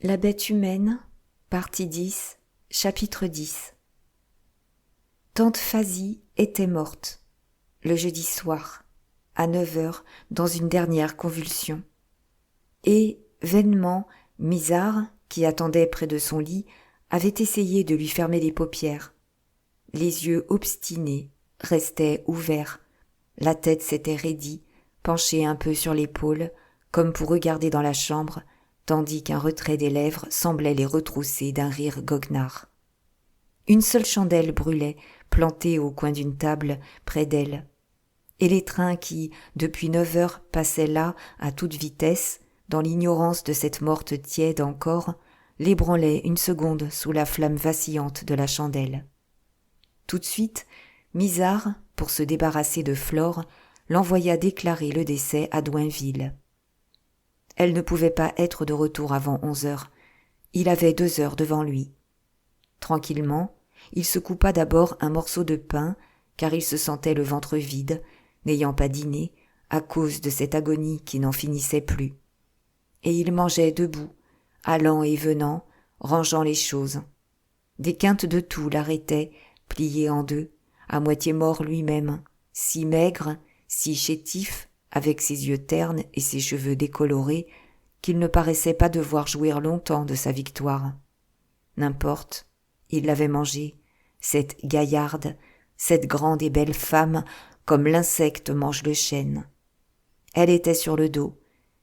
La bête humaine, partie 10, chapitre 10. Tante Phasie était morte, le jeudi soir, à 9 heures, dans une dernière convulsion. Et, vainement, Misare, qui attendait près de son lit, avait essayé de lui fermer les paupières. Les yeux obstinés restaient ouverts, la tête s'était raidie, penchée un peu sur l'épaule, comme pour regarder dans la chambre, tandis qu'un retrait des lèvres semblait les retrousser d'un rire goguenard. Une seule chandelle brûlait, plantée au coin d'une table près d'elle, et les trains qui, depuis 9 heures, passaient là à toute vitesse, dans l'ignorance de cette morte tiède encore, l'ébranlaient une seconde sous la flamme vacillante de la chandelle. Tout de suite, Misare, pour se débarrasser de Flore, l'envoya déclarer le décès à Douinville. Elle ne pouvait pas être de retour avant 11 heures. Il avait 2 heures devant lui. Tranquillement, il se coupa d'abord un morceau de pain, car il se sentait le ventre vide, n'ayant pas dîné, à cause de cette agonie qui n'en finissait plus. Et il mangeait debout, allant et venant, rangeant les choses. Des quintes de toux l'arrêtaient, plié en deux, à moitié mort lui-même, si maigre, si chétif, avec ses yeux ternes et ses cheveux décolorés, qu'il ne paraissait pas devoir jouir longtemps de sa victoire. N'importe, il l'avait mangée, cette gaillarde, cette grande et belle femme, comme l'insecte mange le chêne. Elle était sur le dos,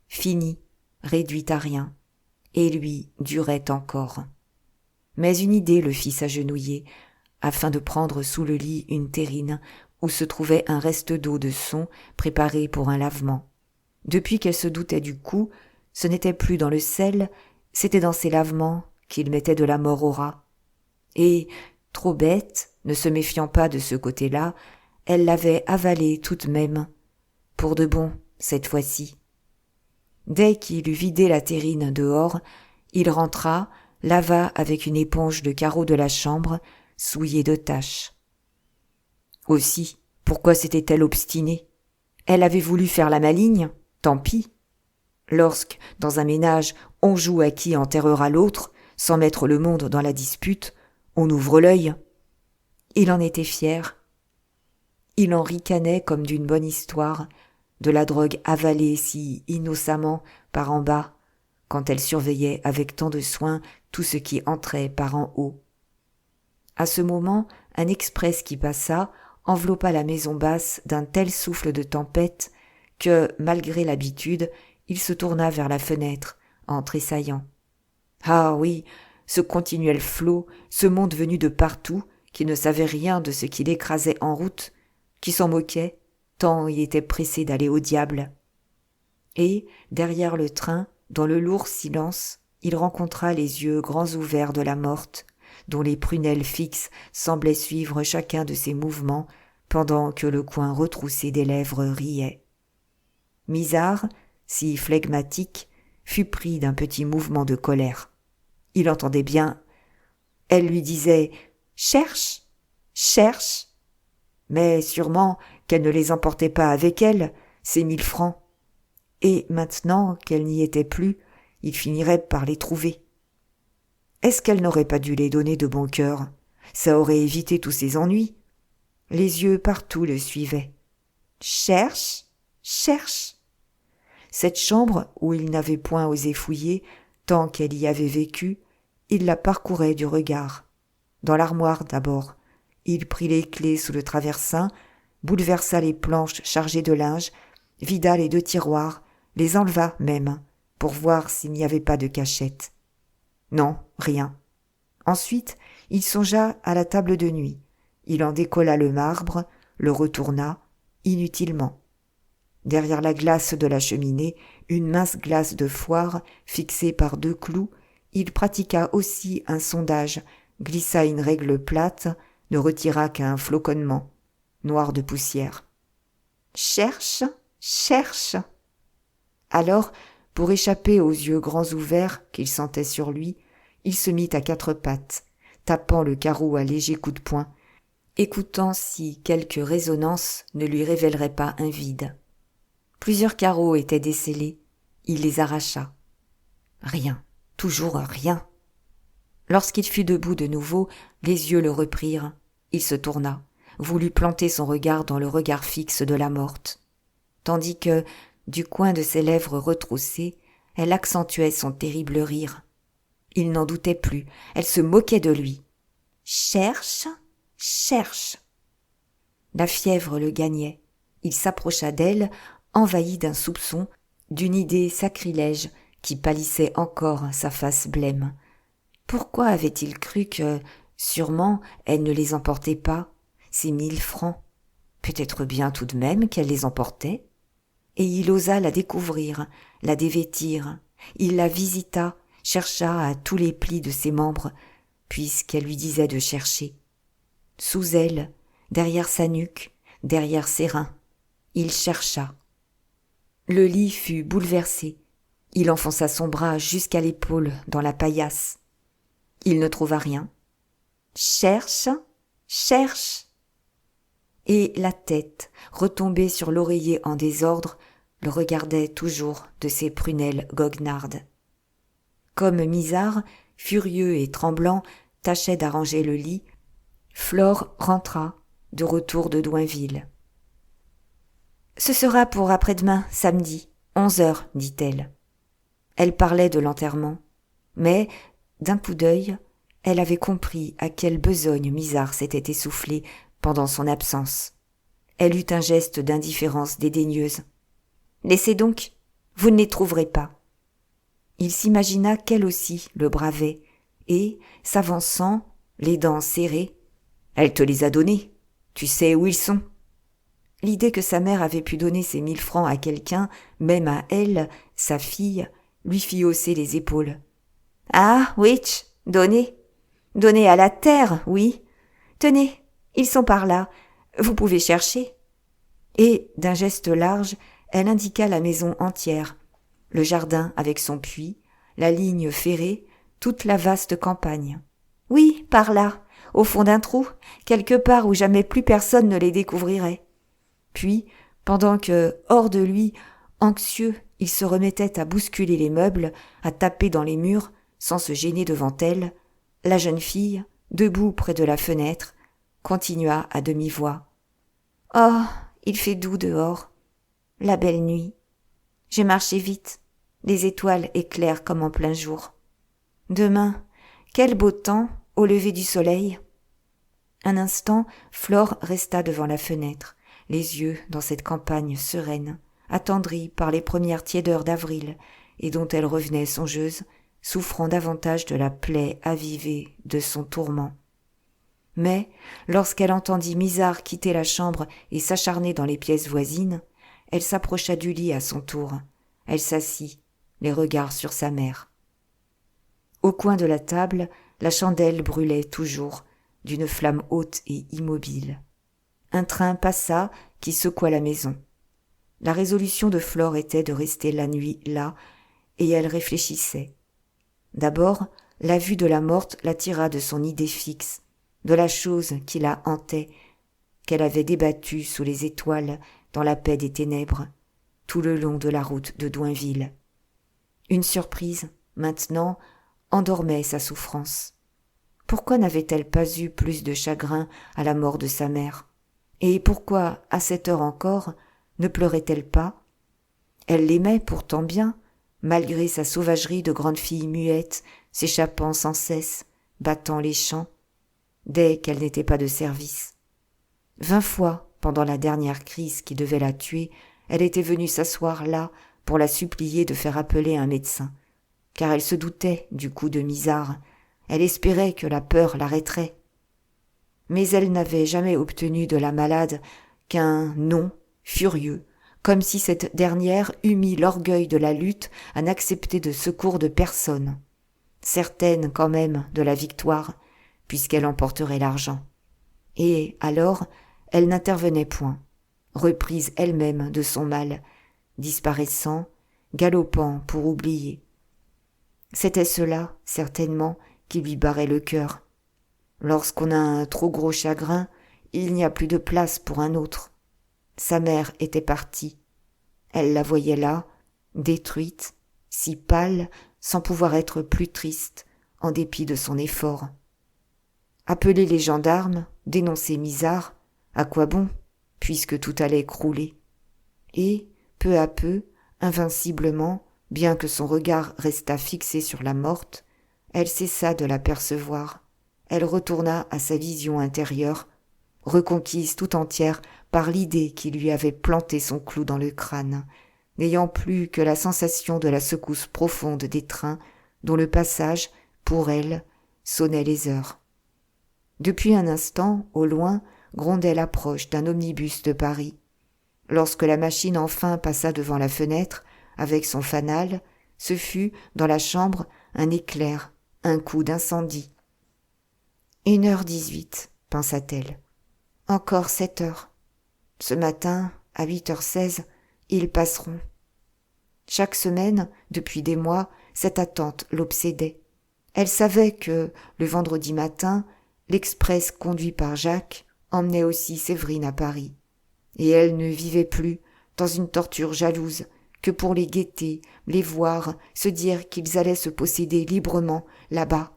finie, réduite à rien, et lui durait encore. Mais une idée le fit s'agenouiller, afin de prendre sous le lit une terrine où se trouvait un reste d'eau de son préparé pour un lavement. Depuis qu'elle se doutait du coup, ce n'était plus dans le sel, c'était dans ses lavements qu'il mettait de la mort au rat. Et, trop bête, ne se méfiant pas de ce côté-là, elle l'avait avalé tout de même, pour de bon, cette fois-ci. Dès qu'il eut vidé la terrine dehors, il rentra, lava avec une éponge le carreau de la chambre, souillé de taches. Aussi, pourquoi s'était-elle obstinée? Elle avait voulu faire la maligne, tant pis. Lorsque, dans un ménage, on joue à qui enterrera l'autre, sans mettre le monde dans la dispute, on ouvre l'œil. Il en était fier. Il en ricanait comme d'une bonne histoire, de la drogue avalée si innocemment par en bas, quand elle surveillait avec tant de soin tout ce qui entrait par en haut. À ce moment, un express qui passa enveloppa la maison basse d'un tel souffle de tempête que, malgré l'habitude, il se tourna vers la fenêtre, en tressaillant. Ah oui, ce continuel flot, ce monde venu de partout, qui ne savait rien de ce qui l'écrasait en route, qui s'en moquait, tant il était pressé d'aller au diable. Et, derrière le train, dans le lourd silence, il rencontra les yeux grands ouverts de la morte, dont les prunelles fixes semblaient suivre chacun de ses mouvements, pendant que le coin retroussé des lèvres riait. Misare, si flegmatique, fut pris d'un petit mouvement de colère. Il entendait bien. Elle lui disait « Cherche, cherche !» Mais sûrement qu'elle ne les emportait pas avec elle, ces 1000 francs. Et maintenant qu'elle n'y était plus, il finirait par les trouver. Est-ce qu'elle n'aurait pas dû les donner de bon cœur? Ça aurait évité tous ses ennuis. Les yeux partout le suivaient. Cherche, cherche. Cette chambre où il n'avait point osé fouiller, tant qu'elle y avait vécu, il la parcourait du regard. Dans l'armoire d'abord, il prit les clés sous le traversin, bouleversa les planches chargées de linge, vida les 2 tiroirs, les enleva même, pour voir s'il n'y avait pas de cachette. Non, rien. Ensuite, il songea à la table de nuit. Il en décolla le marbre, le retourna, inutilement. Derrière la glace de la cheminée, une mince glace de foire, fixée par 2 clous, il pratiqua aussi un sondage, glissa une règle plate, ne retira qu'un floconnement, noir de poussière. Cherche, cherche. Alors, pour échapper aux yeux grands ouverts qu'il sentait sur lui, il se mit à 4 pattes, tapant le carreau à légers coups de poing, écoutant si quelque résonance ne lui révélerait pas un vide. Plusieurs carreaux étaient descellés, il les arracha. Rien, Toujours rien. Lorsqu'il fut debout de nouveau, les yeux le reprirent. Il se tourna, voulut planter son regard dans le regard fixe de la morte, tandis que, du coin de ses lèvres retroussées, elle accentuait son terrible rire. Il n'en doutait plus, elle se moquait de lui. « Cherche, cherche !» La fièvre le gagnait. Il s'approcha d'elle, envahi d'un soupçon, d'une idée sacrilège qui pâlissait encore sa face blême. Pourquoi avait-il cru que, sûrement, elle ne les emportait pas, ces 1000 francs? Peut-être bien tout de même qu'elle les emportait. Et il osa la découvrir, la dévêtir. Il la visita, chercha à tous les plis de ses membres, puisqu'elle lui disait de chercher. Sous elle, derrière sa nuque, derrière ses reins, il chercha. Le lit fut bouleversé. Il enfonça son bras jusqu'à l'épaule dans la paillasse. Il ne trouva rien. Cherche, cherche. Et la tête, retombée sur l'oreiller en désordre, le regardait toujours de ses prunelles goguenardes. Comme Misard, furieux et tremblant, tâchait d'arranger le lit, Flore rentra, de retour de Doinville. « Ce sera pour après-demain, samedi, 11h, dit-elle. Elle parlait de l'enterrement, mais, d'un coup d'œil, elle avait compris à quelle besogne Misard s'était essoufflé pendant son absence. Elle eut un geste d'indifférence dédaigneuse. « Laissez donc, vous ne les trouverez pas. » Il s'imagina qu'elle aussi le bravait, et, s'avançant, les dents serrées, « Elle te les a donnés, tu sais où ils sont. » L'idée que sa mère avait pu donner ces 1000 francs à quelqu'un, même à elle, sa fille, lui fit hausser les épaules. « Ah, witch, donnez. Donnez à la terre, oui. Tenez, ils sont par là, vous pouvez chercher. » Et, d'un geste large, elle indiqua la maison entière, le jardin avec son puits, la ligne ferrée, toute la vaste campagne. « Oui, par là, au fond d'un trou, quelque part où jamais plus personne ne les découvrirait. » Puis, pendant que, hors de lui, anxieux, il se remettait à bousculer les meubles, à taper dans les murs, sans se gêner devant elle, la jeune fille, debout près de la fenêtre, continua à demi-voix. « Oh, il fait doux dehors. La belle nuit. J'ai marché vite. Les étoiles éclairent comme en plein jour. Demain, quel beau temps au lever du soleil. » Un instant, Flore resta devant la fenêtre, les yeux dans cette campagne sereine, attendrie par les premières tiédeurs d'avril, et dont elle revenait songeuse, souffrant davantage de la plaie avivée de son tourment. Mais, lorsqu'elle entendit Misard quitter la chambre et s'acharner dans les pièces voisines, elle s'approcha du lit à son tour. Elle s'assit, les regards sur sa mère. Au coin de la table, la chandelle brûlait toujours, d'une flamme haute et immobile. Un train passa qui secoua la maison. La résolution de Flore était de rester la nuit là, et elle réfléchissait. D'abord, la vue de la morte l'attira de son idée fixe, de la chose qui la hantait, qu'elle avait débattue sous les étoiles dans la paix des ténèbres, tout le long de la route de Doinville. Une surprise, maintenant, endormait sa souffrance. Pourquoi n'avait-elle pas eu plus de chagrin à la mort de sa mère? Et pourquoi, à cette heure encore, ne pleurait-elle pas? Elle l'aimait pourtant bien, malgré sa sauvagerie de grande fille muette, s'échappant sans cesse, battant les champs, dès qu'elle n'était pas de service. 20 fois, pendant la dernière crise qui devait la tuer, elle était venue s'asseoir là pour la supplier de faire appeler un médecin, car elle se doutait du coup de Misard, elle espérait que la peur l'arrêterait. Mais elle n'avait jamais obtenu de la malade qu'un non furieux, comme si cette dernière eût mis l'orgueil de la lutte à n'accepter de secours de personne, certaine quand même de la victoire, puisqu'elle emporterait l'argent. Et alors, elle n'intervenait point, reprise elle-même de son mal, disparaissant, galopant pour oublier. C'était cela, certainement, qui lui barrait le cœur. Lorsqu'on a un trop gros chagrin, il n'y a plus de place pour un autre. Sa mère était partie. Elle la voyait là, détruite, si pâle, sans pouvoir être plus triste, en dépit de son effort. Appeler les gendarmes, dénoncer Misard, à quoi bon, puisque tout allait crouler. Et, peu à peu, invinciblement, bien que son regard restât fixé sur la morte, elle cessa de l'apercevoir. Elle retourna à sa vision intérieure, reconquise tout entière par l'idée qui lui avait planté son clou dans le crâne, n'ayant plus que la sensation de la secousse profonde des trains dont le passage, pour elle, sonnait les heures. Depuis un instant, au loin, grondait l'approche d'un omnibus de Paris. Lorsque la machine enfin passa devant la fenêtre, avec son fanal, ce fut, dans la chambre, un éclair, un coup d'incendie. 1h18, pensa-t-elle. Encore 7 heures. Ce matin, à 8h16, ils passeront. Chaque semaine, depuis des mois, cette attente l'obsédait. Elle savait que, le vendredi matin, l'express conduit par Jacques emmenait aussi Séverine à Paris. Et elle ne vivait plus, dans une torture jalouse, que pour les guetter, les voir, se dire qu'ils allaient se posséder librement là-bas.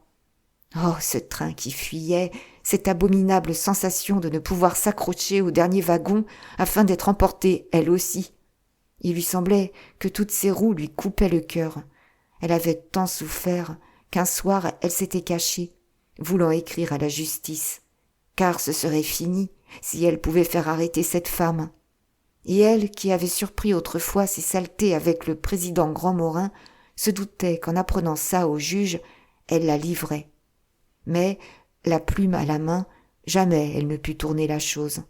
Oh, ce train qui fuyait, cette abominable sensation de ne pouvoir s'accrocher au dernier wagon afin d'être emportée, elle aussi. Il lui semblait que toutes ces roues lui coupaient le cœur. Elle avait tant souffert qu'un soir elle s'était cachée, voulant écrire à la justice, car ce serait fini si elle pouvait faire arrêter cette femme. Et elle, qui avait surpris autrefois ses saletés avec le président Grandmorin, se doutait qu'en apprenant ça au juge, elle la livrait. Mais, la plume à la main, jamais elle ne put tourner la chose.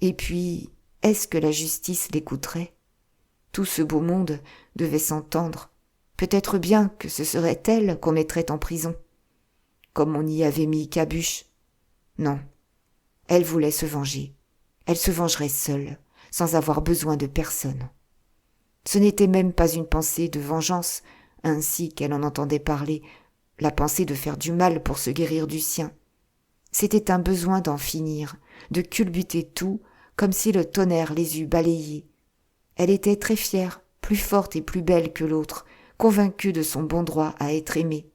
Et puis, est-ce que la justice l'écouterait ? Tout ce beau monde devait s'entendre. Peut-être bien que ce serait elle qu'on mettrait en prison. Comme on y avait mis Cabuche. Non, elle voulait se venger. Elle se vengerait seule, sans avoir besoin de personne. Ce n'était même pas une pensée de vengeance, ainsi qu'elle en entendait parler, la pensée de faire du mal pour se guérir du sien. C'était un besoin d'en finir, de culbuter tout, comme si le tonnerre les eût balayés. Elle était très fière, plus forte et plus belle que l'autre, convaincue de son bon droit à être aimée.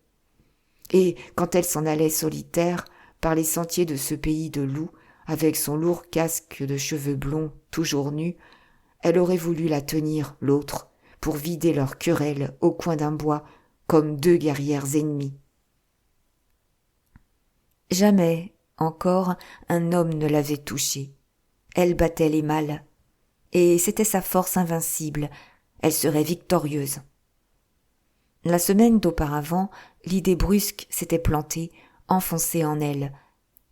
Et quand elle s'en allait solitaire, par les sentiers de ce pays de loups, avec son lourd casque de cheveux blonds, toujours nus, elle aurait voulu la tenir, l'autre, pour vider leur querelle au coin d'un bois, comme deux guerrières ennemies. Jamais, encore, un homme ne l'avait touchée. Elle battait les mâles. Et c'était sa force invincible. Elle serait victorieuse. La semaine d'auparavant, l'idée brusque s'était plantée, enfoncée en elle,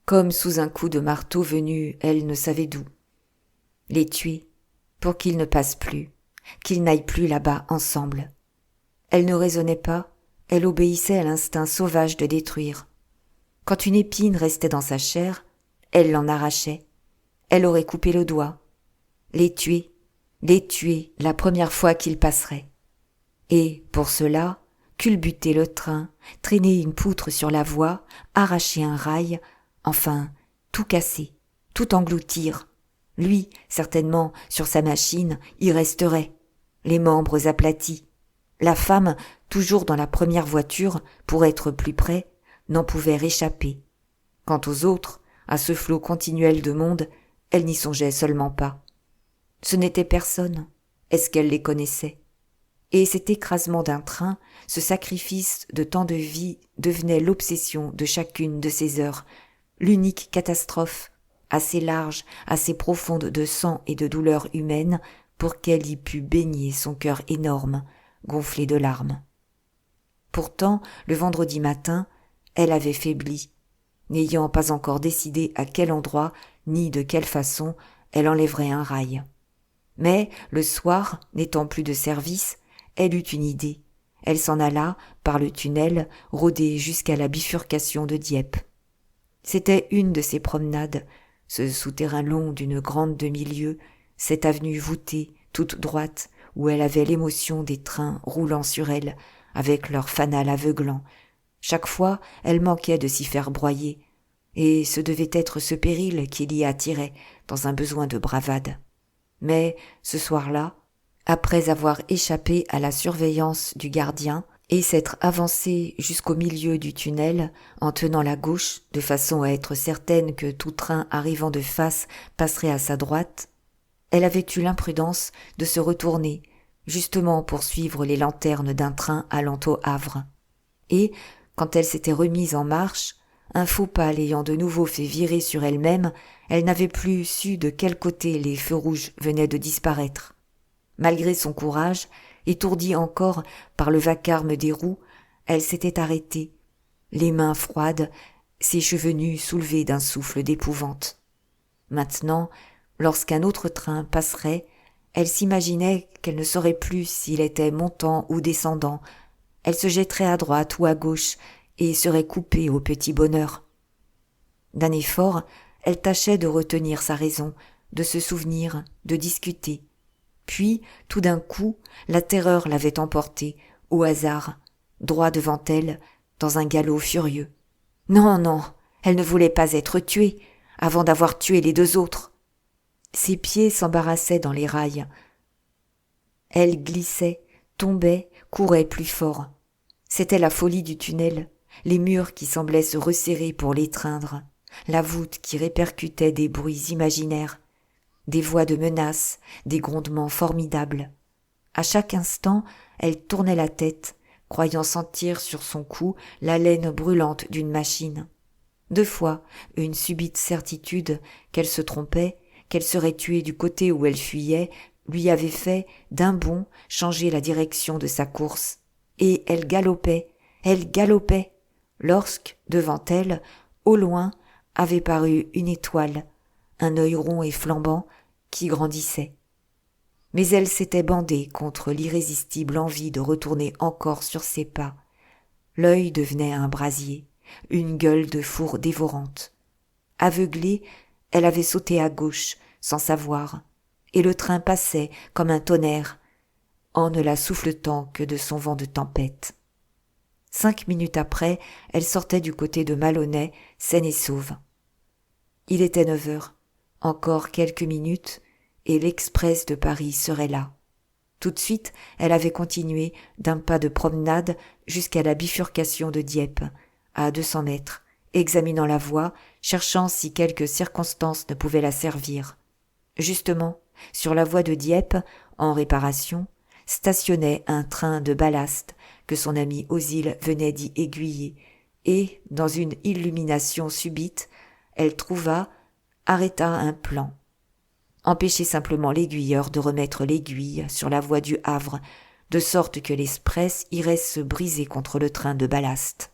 comme sous un coup de marteau venu elle ne savait d'où. Les tuer, pour qu'ils ne passent plus, qu'ils n'aillent plus là-bas ensemble. Elle ne raisonnait pas, elle obéissait à l'instinct sauvage de détruire. Quand une épine restait dans sa chair, elle l'en arrachait. Elle aurait coupé le doigt. Les tuer la première fois qu'ils passeraient. Et, pour cela, culbuter le train, traîner une poutre sur la voie, arracher un rail, enfin, tout casser, tout engloutir. Lui, certainement, sur sa machine, y resterait, les membres aplatis. La femme, toujours dans la première voiture, pour être plus près, n'en pouvait réchapper. Quant aux autres, à ce flot continuel de monde, elle n'y songeait seulement pas. Ce n'était personne. Est-ce qu'elle les connaissait ? Et cet écrasement d'un train, ce sacrifice de tant de vie devenait l'obsession de chacune de ces heures, l'unique catastrophe, assez large, assez profonde de sang et de douleur humaine pour qu'elle y pût baigner son cœur énorme, gonflé de larmes. Pourtant, le vendredi matin, elle avait faibli, n'ayant pas encore décidé à quel endroit ni de quelle façon elle enlèverait un rail. Mais, le soir, n'étant plus de service, elle eut une idée. Elle s'en alla, par le tunnel, rôder jusqu'à la bifurcation de Dieppe. C'était une de ces promenades, ce souterrain long d'une grande demi-lieue, cette avenue voûtée, toute droite, où elle avait l'émotion des trains roulant sur elle, avec leur fanal aveuglant. Chaque fois, elle manquait de s'y faire broyer, et ce devait être ce péril qui l'y attirait, dans un besoin de bravade. Mais, ce soir-là, après avoir échappé à la surveillance du gardien et s'être avancée jusqu'au milieu du tunnel en tenant la gauche de façon à être certaine que tout train arrivant de face passerait à sa droite, elle avait eu l'imprudence de se retourner, justement pour suivre les lanternes d'un train allant au Havre. Et, quand elle s'était remise en marche, un faux pas l'ayant de nouveau fait virer sur elle-même, elle n'avait plus su de quel côté les feux rouges venaient de disparaître. Malgré son courage, étourdie encore par le vacarme des roues, elle s'était arrêtée, les mains froides, ses cheveux nus soulevés d'un souffle d'épouvante. Maintenant, lorsqu'un autre train passerait, elle s'imaginait qu'elle ne saurait plus s'il était montant ou descendant. Elle se jetterait à droite ou à gauche et serait coupée au petit bonheur. D'un effort, elle tâchait de retenir sa raison, de se souvenir, de discuter. Puis, tout d'un coup, la terreur l'avait emportée, au hasard, droit devant elle, dans un galop furieux. Non, non, elle ne voulait pas être tuée, avant d'avoir tué les deux autres. Ses pieds s'embarrassaient dans les rails. Elle glissait, tombait, courait plus fort. C'était la folie du tunnel, les murs qui semblaient se resserrer pour l'étreindre, la voûte qui répercutait des bruits imaginaires, des voix de menaces, des grondements formidables. À chaque instant, elle tournait la tête, croyant sentir sur son cou la laine brûlante d'une machine. 2 fois, une subite certitude qu'elle se trompait, qu'elle serait tuée du côté où elle fuyait, lui avait fait, d'un bond, changer la direction de sa course. Et elle galopait, lorsque, devant elle, au loin, avait paru une étoile, un œil rond et flambant qui grandissait. Mais elle s'était bandée contre l'irrésistible envie de retourner encore sur ses pas. L'œil devenait un brasier, une gueule de four dévorante. Aveuglée, elle avait sauté à gauche, sans savoir, et le train passait comme un tonnerre, en ne la souffletant que de son vent de tempête. 5 minutes après, elle sortait du côté de Maloney, saine et sauve. Il était 9 heures. Encore quelques minutes, et l'express de Paris serait là. Tout de suite, elle avait continué d'un pas de promenade jusqu'à la bifurcation de Dieppe, à 200 mètres, examinant la voie, cherchant si quelque circonstance ne pouvait la servir. Justement, sur la voie de Dieppe, en réparation, stationnait un train de ballast que son ami Ozyle venait d'y aiguiller, et, dans une illumination subite, elle arrêta un plan. Empêcher simplement l'aiguilleur de remettre l'aiguille sur la voie du Havre, de sorte que l'express irait se briser contre le train de ballast.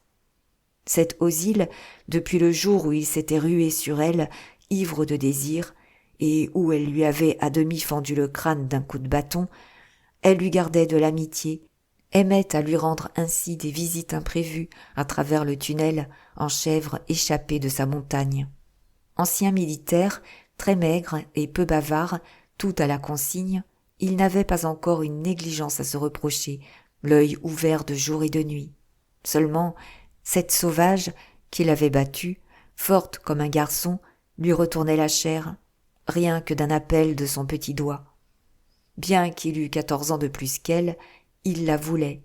Cet Ozyle, depuis le jour où il s'était rué sur elle, ivre de désir, et où elle lui avait à demi fendu le crâne d'un coup de bâton, elle lui gardait de l'amitié, aimait à lui rendre ainsi des visites imprévues à travers le tunnel en chèvre échappée de sa montagne. Ancien militaire, très maigre et peu bavard, tout à la consigne, il n'avait pas encore une négligence à se reprocher, l'œil ouvert de jour et de nuit. Seulement, cette sauvage, qu'il avait battue, forte comme un garçon, lui retournait la chair, rien que d'un appel de son petit doigt. Bien qu'il eût 14 ans de plus qu'elle, il la voulait,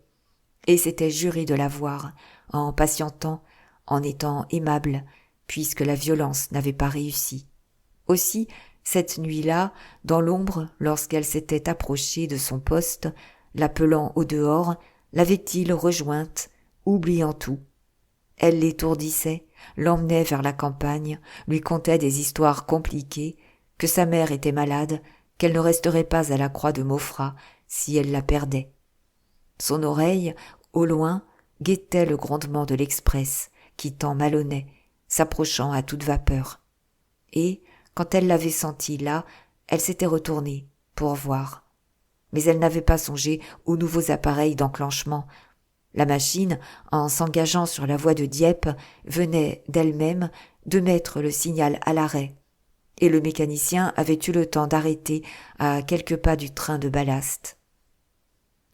et s'était juré de la voir, en patientant, en étant aimable, puisque la violence n'avait pas réussi. Aussi, cette nuit-là, dans l'ombre, lorsqu'elle s'était approchée de son poste, l'appelant au dehors, l'avait-il rejointe, oubliant tout. Elle l'étourdissait, l'emmenait vers la campagne, lui contait des histoires compliquées, que sa mère était malade, qu'elle ne resterait pas à la croix de Maufras si elle la perdait. Son oreille, au loin, guettait le grondement de l'express, quittant Maloney, s'approchant à toute vapeur. Et, quand elle l'avait senti là, elle s'était retournée, pour voir. Mais elle n'avait pas songé aux nouveaux appareils d'enclenchement. La machine, en s'engageant sur la voie de Dieppe, venait d'elle-même de mettre le signal à l'arrêt. Et le mécanicien avait eu le temps d'arrêter à quelques pas du train de ballast.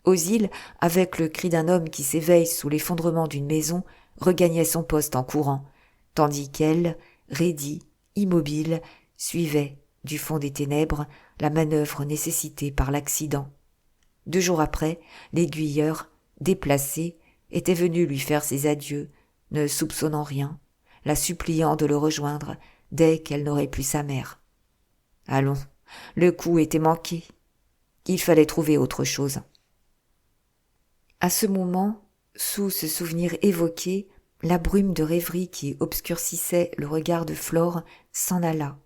Ozyle, avec le cri d'un homme qui s'éveille sous l'effondrement d'une maison, regagnait son poste en courant, tandis qu'elle, raidie, immobile, suivait, du fond des ténèbres, la manœuvre nécessitée par l'accident. 2 jours après, l'aiguilleur, déplacé, était venu lui faire ses adieux, ne soupçonnant rien, la suppliant de le rejoindre dès qu'elle n'aurait plus sa mère. Allons, le coup était manqué. Il fallait trouver autre chose. À ce moment, sous ce souvenir évoqué, la brume de rêverie qui obscurcissait le regard de Flore s'en alla,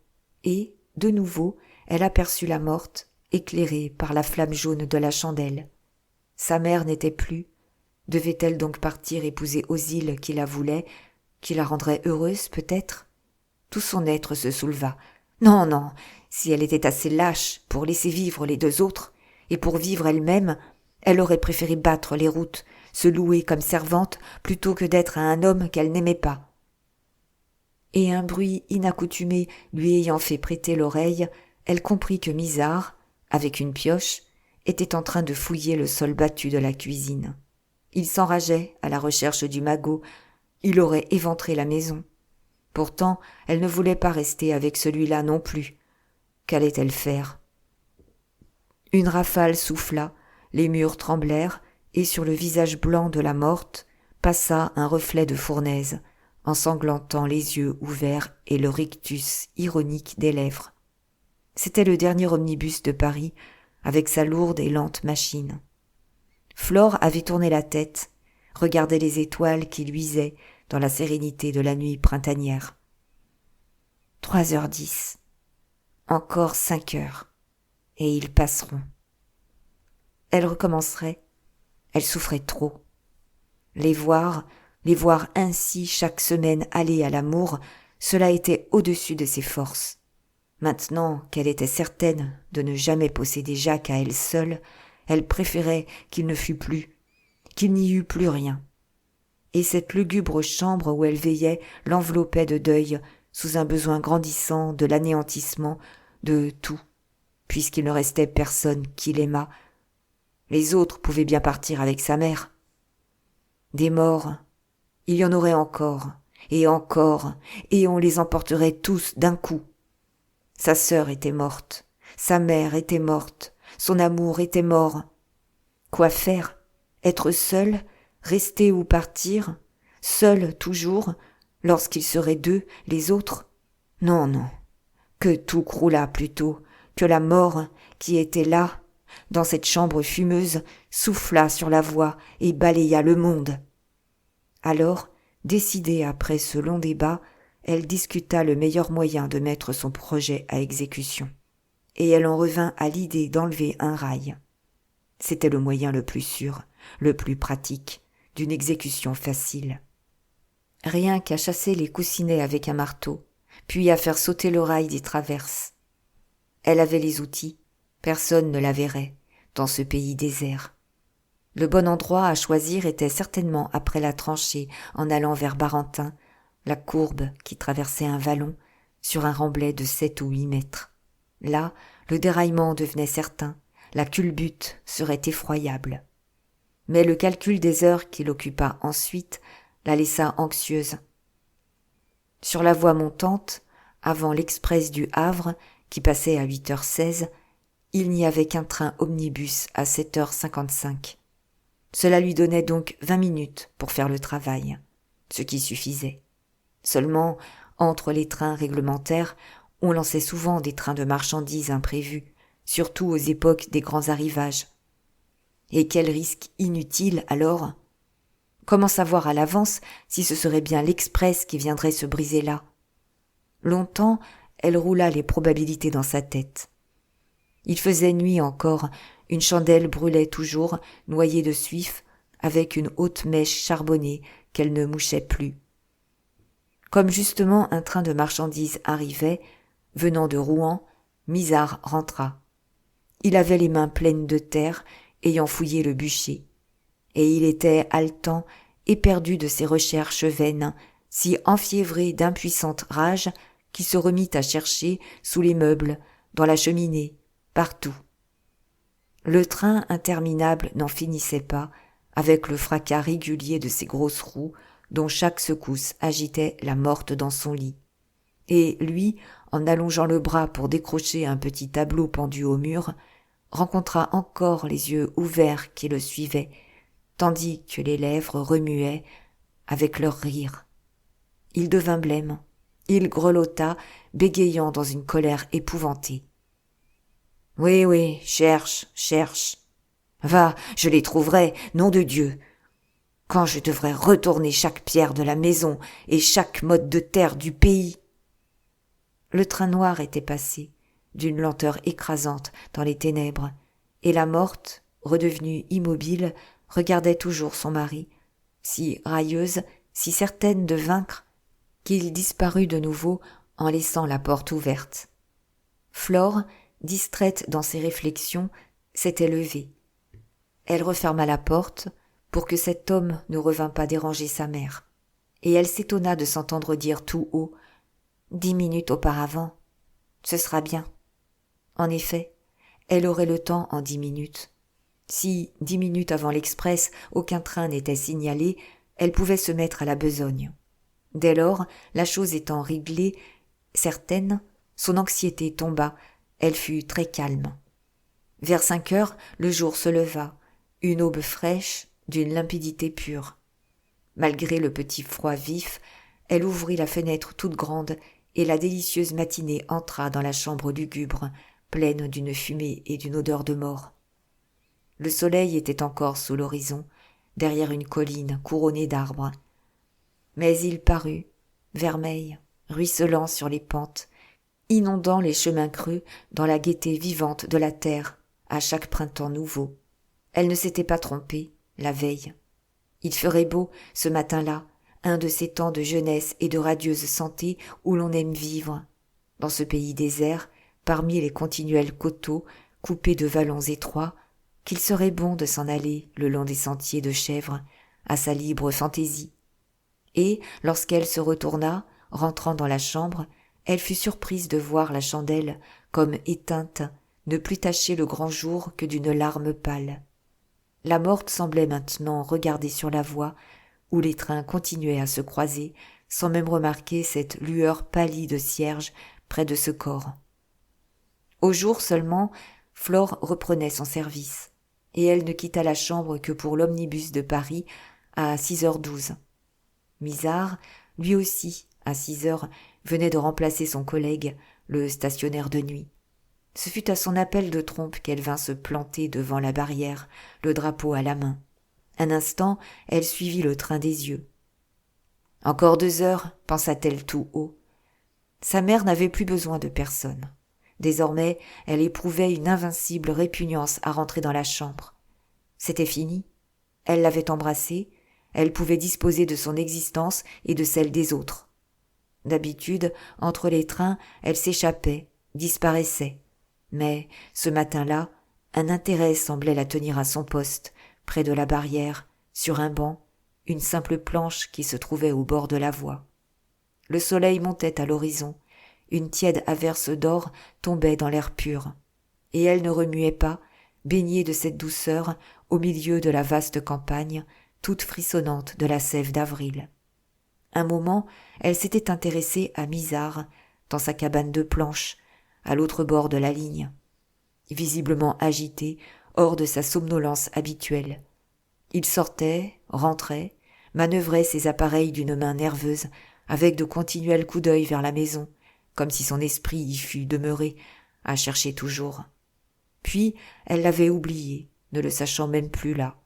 et, de nouveau, elle aperçut la morte, éclairée par la flamme jaune de la chandelle. Sa mère n'était plus. Devait-elle donc partir épouser Osile qui la voulait, qui la rendrait heureuse peut-être? Tout son être se souleva. Non, non, si elle était assez lâche pour laisser vivre les deux autres, et pour vivre elle-même, elle aurait préféré battre les routes, se louer comme servante, plutôt que d'être à un homme qu'elle n'aimait pas. Et un bruit inaccoutumé lui ayant fait prêter l'oreille, elle comprit que Misard, avec une pioche, était en train de fouiller le sol battu de la cuisine. Il s'enrageait à la recherche du magot, il aurait éventré la maison. Pourtant, elle ne voulait pas rester avec celui-là non plus. Qu'allait-elle faire? Une rafale souffla, les murs tremblèrent, et sur le visage blanc de la morte passa un reflet de fournaise, ensanglantant les yeux ouverts et le rictus ironique des lèvres. C'était le dernier omnibus de Paris, avec sa lourde et lente machine. Flore avait tourné la tête, regardait les étoiles qui luisaient dans la sérénité de la nuit printanière. 3h10. Encore 5 heures. Et ils passeront. Elle recommencerait. Elle souffrait trop. Les voir ainsi chaque semaine aller à l'amour, cela était au-dessus de ses forces. Maintenant qu'elle était certaine de ne jamais posséder Jacques à elle seule, elle préférait qu'il ne fût plus, qu'il n'y eût plus rien. Et cette lugubre chambre où elle veillait l'enveloppait de deuil sous un besoin grandissant de l'anéantissement de tout, puisqu'il ne restait personne qui l'aimât. Les autres pouvaient bien partir avec sa mère. Des morts, il y en aurait encore, et on les emporterait tous d'un coup. Sa sœur était morte, sa mère était morte, son amour était mort. Quoi faire? Être seule, rester ou partir, seule toujours, lorsqu'ils seraient deux, les autres? Non, non, que tout croulât plutôt, que la mort, qui était là, dans cette chambre fumeuse, souffla sur la voie et balaya le monde. Alors, décidée après ce long débat, elle discuta le meilleur moyen de mettre son projet à exécution. Et elle en revint à l'idée d'enlever un rail. C'était le moyen le plus sûr, le plus pratique, d'une exécution facile. Rien qu'à chasser les coussinets avec un marteau, puis à faire sauter le rail des traverses. Elle avait les outils, personne ne la verrait, dans ce pays désert. Le bon endroit à choisir était certainement après la tranchée, en allant vers Barentin, la courbe qui traversait un vallon, sur un remblai de 7 ou 8 mètres. Là, le déraillement devenait certain, la culbute serait effroyable. Mais le calcul des heures qui l'occupa ensuite la laissa anxieuse. Sur la voie montante, avant l'express du Havre, qui passait à 8h16, il n'y avait qu'un train omnibus à 7h55. Cela lui donnait donc 20 minutes pour faire le travail, ce qui suffisait. Seulement, entre les trains réglementaires, on lançait souvent des trains de marchandises imprévus, surtout aux époques des grands arrivages. Et quel risque inutile alors? Comment savoir à l'avance si ce serait bien l'express qui viendrait se briser là? Longtemps, elle roula les probabilités dans sa tête. Il faisait nuit encore, une chandelle brûlait toujours, noyée de suif, avec une haute mèche charbonnée qu'elle ne mouchait plus. Comme justement un train de marchandises arrivait, venant de Rouen, Misard rentra. Il avait les mains pleines de terre, ayant fouillé le bûcher. Et il était haletant, éperdu de ses recherches vaines, si enfiévré d'impuissante rage qu'il se remit à chercher sous les meubles, dans la cheminée, partout. Le train interminable n'en finissait pas, avec le fracas régulier de ses grosses roues, dont chaque secousse agitait la morte dans son lit. Et lui, en allongeant le bras pour décrocher un petit tableau pendu au mur, rencontra encore les yeux ouverts qui le suivaient, tandis que les lèvres remuaient avec leur rire. Il devint blême, il grelotta, bégayant dans une colère épouvantée. « Oui, oui, cherche, cherche. Va, je les trouverai, nom de Dieu. Quand je devrais retourner chaque pierre de la maison et chaque motte de terre du pays. » Le train noir était passé, d'une lenteur écrasante dans les ténèbres, et la morte, redevenue immobile, regardait toujours son mari, si railleuse, si certaine de vaincre, qu'il disparut de nouveau en laissant la porte ouverte. Flore, distraite dans ses réflexions, s'était levée. Elle referma la porte pour que cet homme ne revînt pas déranger sa mère, et elle s'étonna de s'entendre dire tout haut « 10 minutes auparavant, ce sera bien ». En effet, elle aurait le temps en 10 minutes. Si 10 minutes avant l'express, aucun train n'était signalé, elle pouvait se mettre à la besogne. Dès lors, la chose étant réglée, certaine, son anxiété tomba, elle fut très calme. Vers 5 heures, le jour se leva, une aube fraîche, d'une limpidité pure. Malgré le petit froid vif, elle ouvrit la fenêtre toute grande et la délicieuse matinée entra dans la chambre lugubre, pleine d'une fumée et d'une odeur de mort. Le soleil était encore sous l'horizon, derrière une colline couronnée d'arbres. Mais il parut, vermeil, ruisselant sur les pentes, inondant les chemins creux dans la gaieté vivante de la terre, à chaque printemps nouveau. Elle ne s'était pas trompée, la veille. Il ferait beau, ce matin-là, un de ces temps de jeunesse et de radieuse santé où l'on aime vivre. Dans ce pays désert, parmi les continuels coteaux, coupés de vallons étroits, qu'il serait bon de s'en aller le long des sentiers de chèvres, à sa libre fantaisie. Et, lorsqu'elle se retourna, rentrant dans la chambre, elle fut surprise de voir la chandelle, comme éteinte, ne plus tacher le grand jour que d'une larme pâle. La morte semblait maintenant regarder sur la voie, où les trains continuaient à se croiser, sans même remarquer cette lueur pâlie de cierge près de ce corps. Au jour seulement, Flore reprenait son service, et elle ne quitta la chambre que pour l'omnibus de Paris à 6h12. Misard, lui aussi, à 6h, venait de remplacer son collègue, le stationnaire de nuit. Ce fut à son appel de trompe qu'elle vint se planter devant la barrière, le drapeau à la main. Un instant, elle suivit le train des yeux. « Encore 2 heures », pensa-t-elle tout haut. Sa mère n'avait plus besoin de personne. Désormais, elle éprouvait une invincible répugnance à rentrer dans la chambre. C'était fini. Elle l'avait embrassé, elle pouvait disposer de son existence et de celle des autres. D'habitude, entre les trains, elle s'échappait, disparaissait. Mais, ce matin-là, un intérêt semblait la tenir à son poste, près de la barrière, sur un banc, une simple planche qui se trouvait au bord de la voie. Le soleil montait à l'horizon, une tiède averse d'or tombait dans l'air pur, et elle ne remuait pas, baignée de cette douceur, au milieu de la vaste campagne, toute frissonnante de la sève d'avril. Un moment, elle s'était intéressée à Misard, dans sa cabane de planches, à l'autre bord de la ligne, visiblement agité, hors de sa somnolence habituelle. Il sortait, rentrait, manœuvrait ses appareils d'une main nerveuse, avec de continuels coups d'œil vers la maison, comme si son esprit y fût demeuré, à chercher toujours. Puis, elle l'avait oublié, ne le sachant même plus là.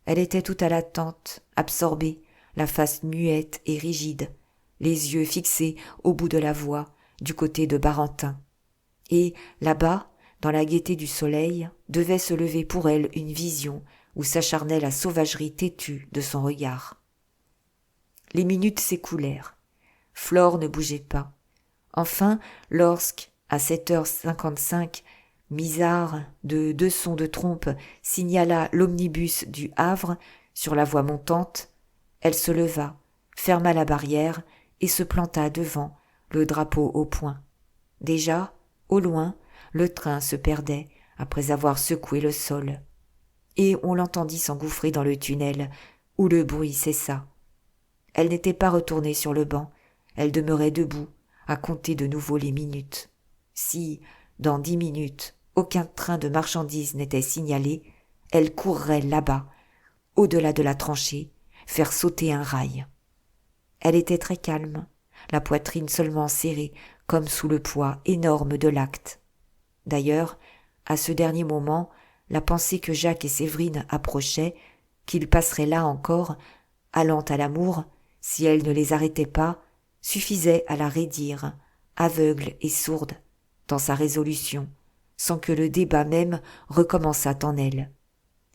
Elle était tout à l'attente, absorbée, la face muette et rigide, les yeux fixés au bout de la voie, du côté de Barentin. Et, là-bas, dans la gaieté du soleil, devait se lever pour elle une vision où s'acharnait la sauvagerie têtue de son regard. Les minutes s'écoulèrent. Flore ne bougeait pas. Enfin, lorsque, à 7h55, Misard, de 2 sons de trompe, signala l'omnibus du Havre sur la voie montante, elle se leva, ferma la barrière et se planta devant, le drapeau au poing. Déjà, au loin, le train se perdait après avoir secoué le sol. Et on l'entendit s'engouffrer dans le tunnel, où le bruit cessa. Elle n'était pas retournée sur le banc, elle demeurait debout, à compter de nouveau les minutes. Si, dans 10 minutes, aucun train de marchandises n'était signalé, elle courrait là-bas, au-delà de la tranchée, faire sauter un rail. Elle était très calme, la poitrine seulement serrée, comme sous le poids énorme de l'acte. D'ailleurs, à ce dernier moment, la pensée que Jacques et Séverine approchaient, qu'ils passeraient là encore, allant à l'amour, si elle ne les arrêtait pas, suffisait à la raidir, aveugle et sourde, dans sa résolution, sans que le débat même recommençât en elle.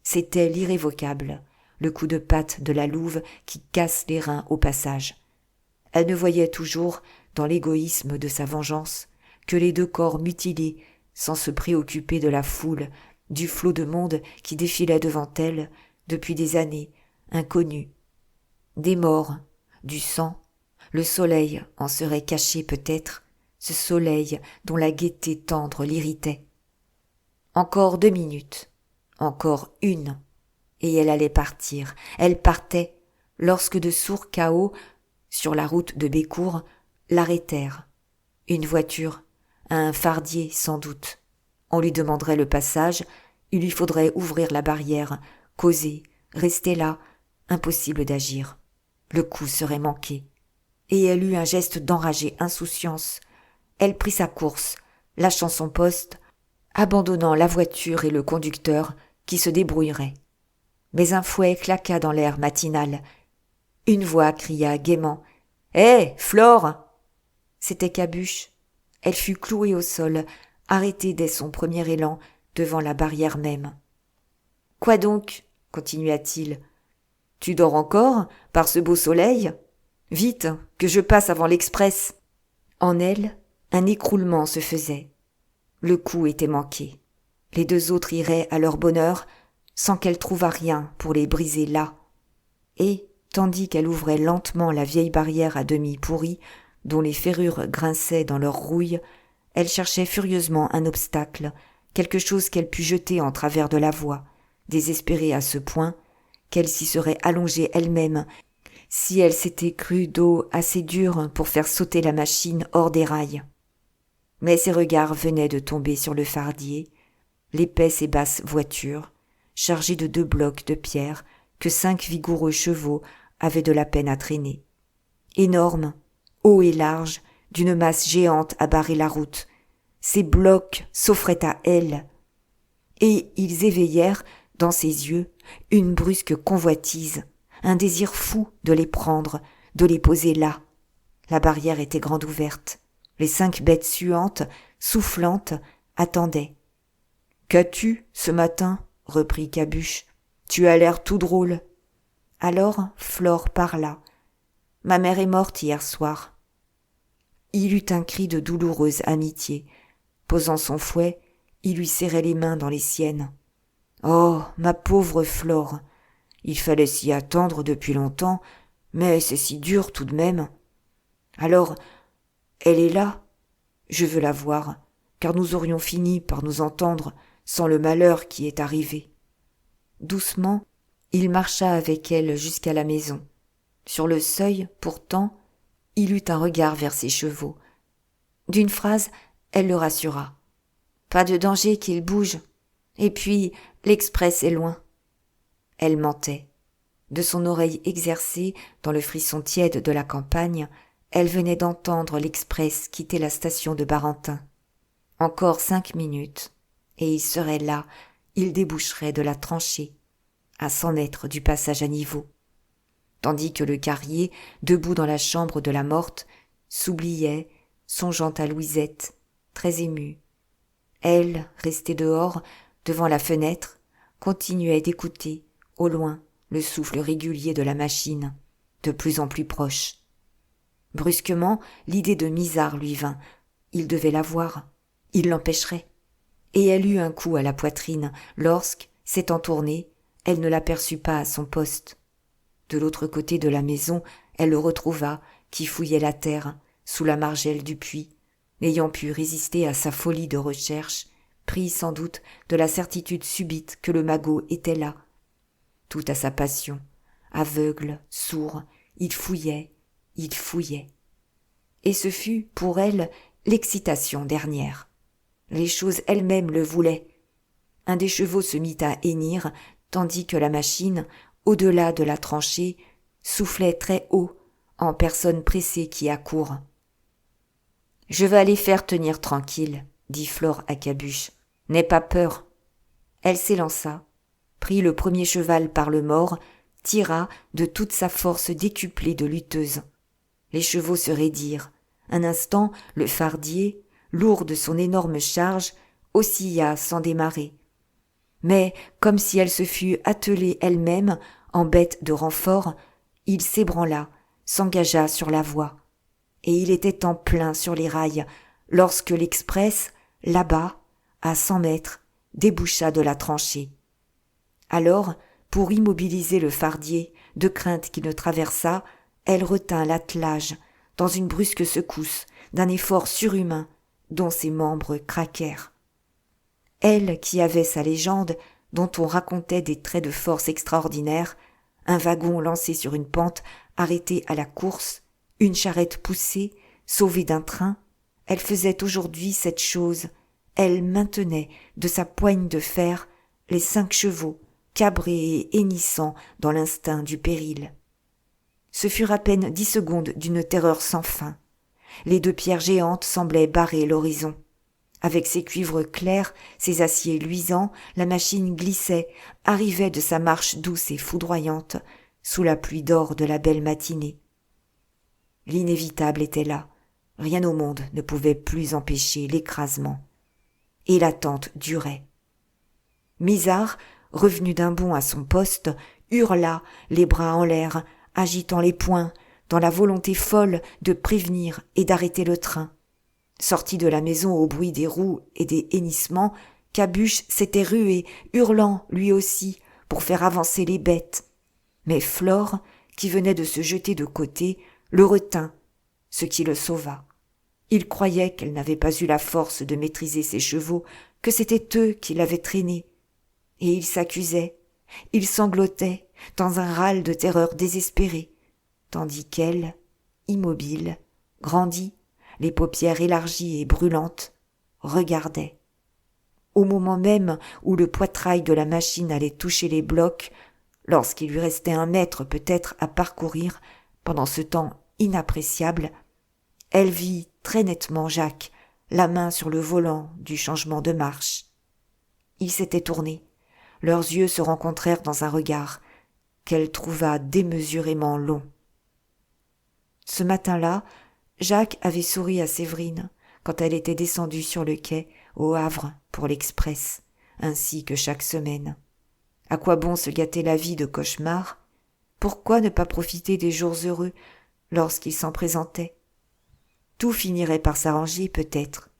C'était l'irrévocable, le coup de patte de la louve qui casse les reins au passage. Elle ne voyait toujours, dans l'égoïsme de sa vengeance, que les deux corps mutilés, sans se préoccuper de la foule, du flot de monde qui défilait devant elle, depuis des années, inconnus. Des morts, du sang, le soleil en serait caché peut-être, ce soleil dont la gaieté tendre l'irritait. Encore 2 minutes, encore 1, et elle allait partir. Elle partait, lorsque de sourds cahots, sur la route de Bécourt, l'arrêtèrent. Une voiture, un fardier sans doute. On lui demanderait le passage, il lui faudrait ouvrir la barrière, causer, rester là, impossible d'agir. Le coup serait manqué. Et elle eut un geste d'enragée insouciance. Elle prit sa course, lâchant son poste, abandonnant la voiture et le conducteur qui se débrouillerait. Mais un fouet claqua dans l'air matinal. Une voix cria gaiement « Hé, Flore !» C'était Cabuche. Elle fut clouée au sol, arrêtée dès son premier élan, devant la barrière même. « Quoi donc ?» continua-t-il. « Tu dors encore, par ce beau soleil ? Vite, que je passe avant l'express !» En elle, un écroulement se faisait. Le coup était manqué. Les 2 autres iraient à leur bonheur, sans qu'elle trouvât rien pour les briser là. Et, tandis qu'elle ouvrait lentement la vieille barrière à demi pourrie, dont les ferrures grinçaient dans leur rouille, elle cherchait furieusement un obstacle, quelque chose qu'elle pût jeter en travers de la voie, désespérée à ce point qu'elle s'y serait allongée elle-même si elle s'était crue d'eau assez dure pour faire sauter la machine hors des rails. Mais ses regards venaient de tomber sur le fardier, l'épaisse et basse voiture, chargée de 2 blocs de pierre que 5 vigoureux chevaux avaient de la peine à traîner. Énorme, haut et large, d'une masse géante à barrer la route, ces blocs s'offraient à elle, et ils éveillèrent, dans ses yeux, une brusque convoitise, un désir fou de les prendre, de les poser là. La barrière était grande ouverte. Les 5 bêtes suantes, soufflantes, attendaient. « Qu'as-tu, ce matin ?» reprit Cabuche. « Tu as l'air tout drôle. » Alors Flore parla. « Ma mère est morte hier soir. » Il eut un cri de douloureuse amitié. Posant son fouet, il lui serrait les mains dans les siennes. « Oh, ma pauvre Flore, il fallait s'y attendre depuis longtemps, mais c'est si dur tout de même. Alors, elle est là. Je veux la voir, car nous aurions fini par nous entendre sans le malheur qui est arrivé. » Doucement, il marcha avec elle jusqu'à la maison. Sur le seuil, pourtant, il eut un regard vers ses chevaux. D'une phrase, elle le rassura. « Pas de danger qu'il bouge. Et puis, l'express est loin. » Elle mentait. De son oreille exercée, dans le frisson tiède de la campagne, elle venait d'entendre l'express quitter la station de Barentin. Encore 5 minutes, et il serait là, il déboucherait de la tranchée, à 100 mètres du passage à niveau. Tandis que le carrier, debout dans la chambre de la morte, s'oubliait, songeant à Louisette, très émue. Elle, restée dehors, devant la fenêtre, continuait d'écouter, au loin, le souffle régulier de la machine, de plus en plus proche. Brusquement, l'idée de Misard lui vint. Il devait la voir. Il l'empêcherait. Et elle eut un coup à la poitrine lorsque, s'étant tournée, elle ne l'aperçut pas à son poste. De l'autre côté de la maison, elle le retrouva, qui fouillait la terre, sous la margelle du puits, n'ayant pu résister à sa folie de recherche, pris sans doute de la certitude subite que le magot était là. Tout à sa passion, aveugle, sourd, il fouillait. Et ce fut, pour elle, l'excitation dernière. Les choses elles-mêmes le voulaient. Un des chevaux se mit à hennir, tandis que la machine, au-delà de la tranchée, soufflait très haut, en personne pressée qui accourt. « Je vais aller faire tenir tranquille, » dit Flore à Cabuche. « N'aie pas peur. » Elle s'élança, prit le premier cheval par le mors, tira de toute sa force décuplée de lutteuse. Les chevaux se raidirent. Un instant, le fardier, lourd de son énorme charge, oscilla sans démarrer. Mais, comme si elle se fût attelée elle-même, en bête de renfort, il s'ébranla, s'engagea sur la voie. Et il était en plein sur les rails, lorsque l'express, là-bas, à 100 mètres, déboucha de la tranchée. Alors, pour immobiliser le fardier, de crainte qu'il ne traversât, elle retint l'attelage, dans une brusque secousse, d'un effort surhumain, dont ses membres craquèrent. Elle qui avait sa légende, dont on racontait des traits de force extraordinaires, un wagon lancé sur une pente, arrêté à la course, une charrette poussée, sauvée d'un train, elle faisait aujourd'hui cette chose, elle maintenait de sa poigne de fer les 5 chevaux, cabrés et hennissants dans l'instinct du péril. Ce furent à peine 10 secondes d'une terreur sans fin. Les 2 pierres géantes semblaient barrer l'horizon. Avec ses cuivres clairs, ses aciers luisants, la machine glissait, arrivait de sa marche douce et foudroyante, sous la pluie d'or de la belle matinée. L'inévitable était là. Rien au monde ne pouvait plus empêcher l'écrasement. Et l'attente durait. Misard, revenu d'un bond à son poste, hurla, les bras en l'air, agitant les poings, dans la volonté folle de prévenir et d'arrêter le train. Sorti de la maison au bruit des roues et des hennissements, Cabuche s'était rué, hurlant lui aussi, pour faire avancer les bêtes. Mais Flore, qui venait de se jeter de côté, le retint, ce qui le sauva. Il croyait qu'elle n'avait pas eu la force de maîtriser ses chevaux, que c'étaient eux qui l'avaient traînée. Et il s'accusait, il sanglotait, dans un râle de terreur désespérée, tandis qu'elle, immobile, grandie, les paupières élargies et brûlantes, regardait. Au moment même où le poitrail de la machine allait toucher les blocs, lorsqu'il lui restait 1 mètre peut-être à parcourir, pendant ce temps inappréciable, elle vit très nettement Jacques, la main sur le volant du changement de marche. Il s'était tourné. Leurs yeux se rencontrèrent dans un regard qu'elle trouva démesurément long. Ce matin-là, Jacques avait souri à Séverine quand elle était descendue sur le quai au Havre pour l'Express, ainsi que chaque semaine. À quoi bon se gâter la vie de cauchemars? Pourquoi ne pas profiter des jours heureux lorsqu'ils s'en présentaient? Tout finirait par s'arranger peut-être.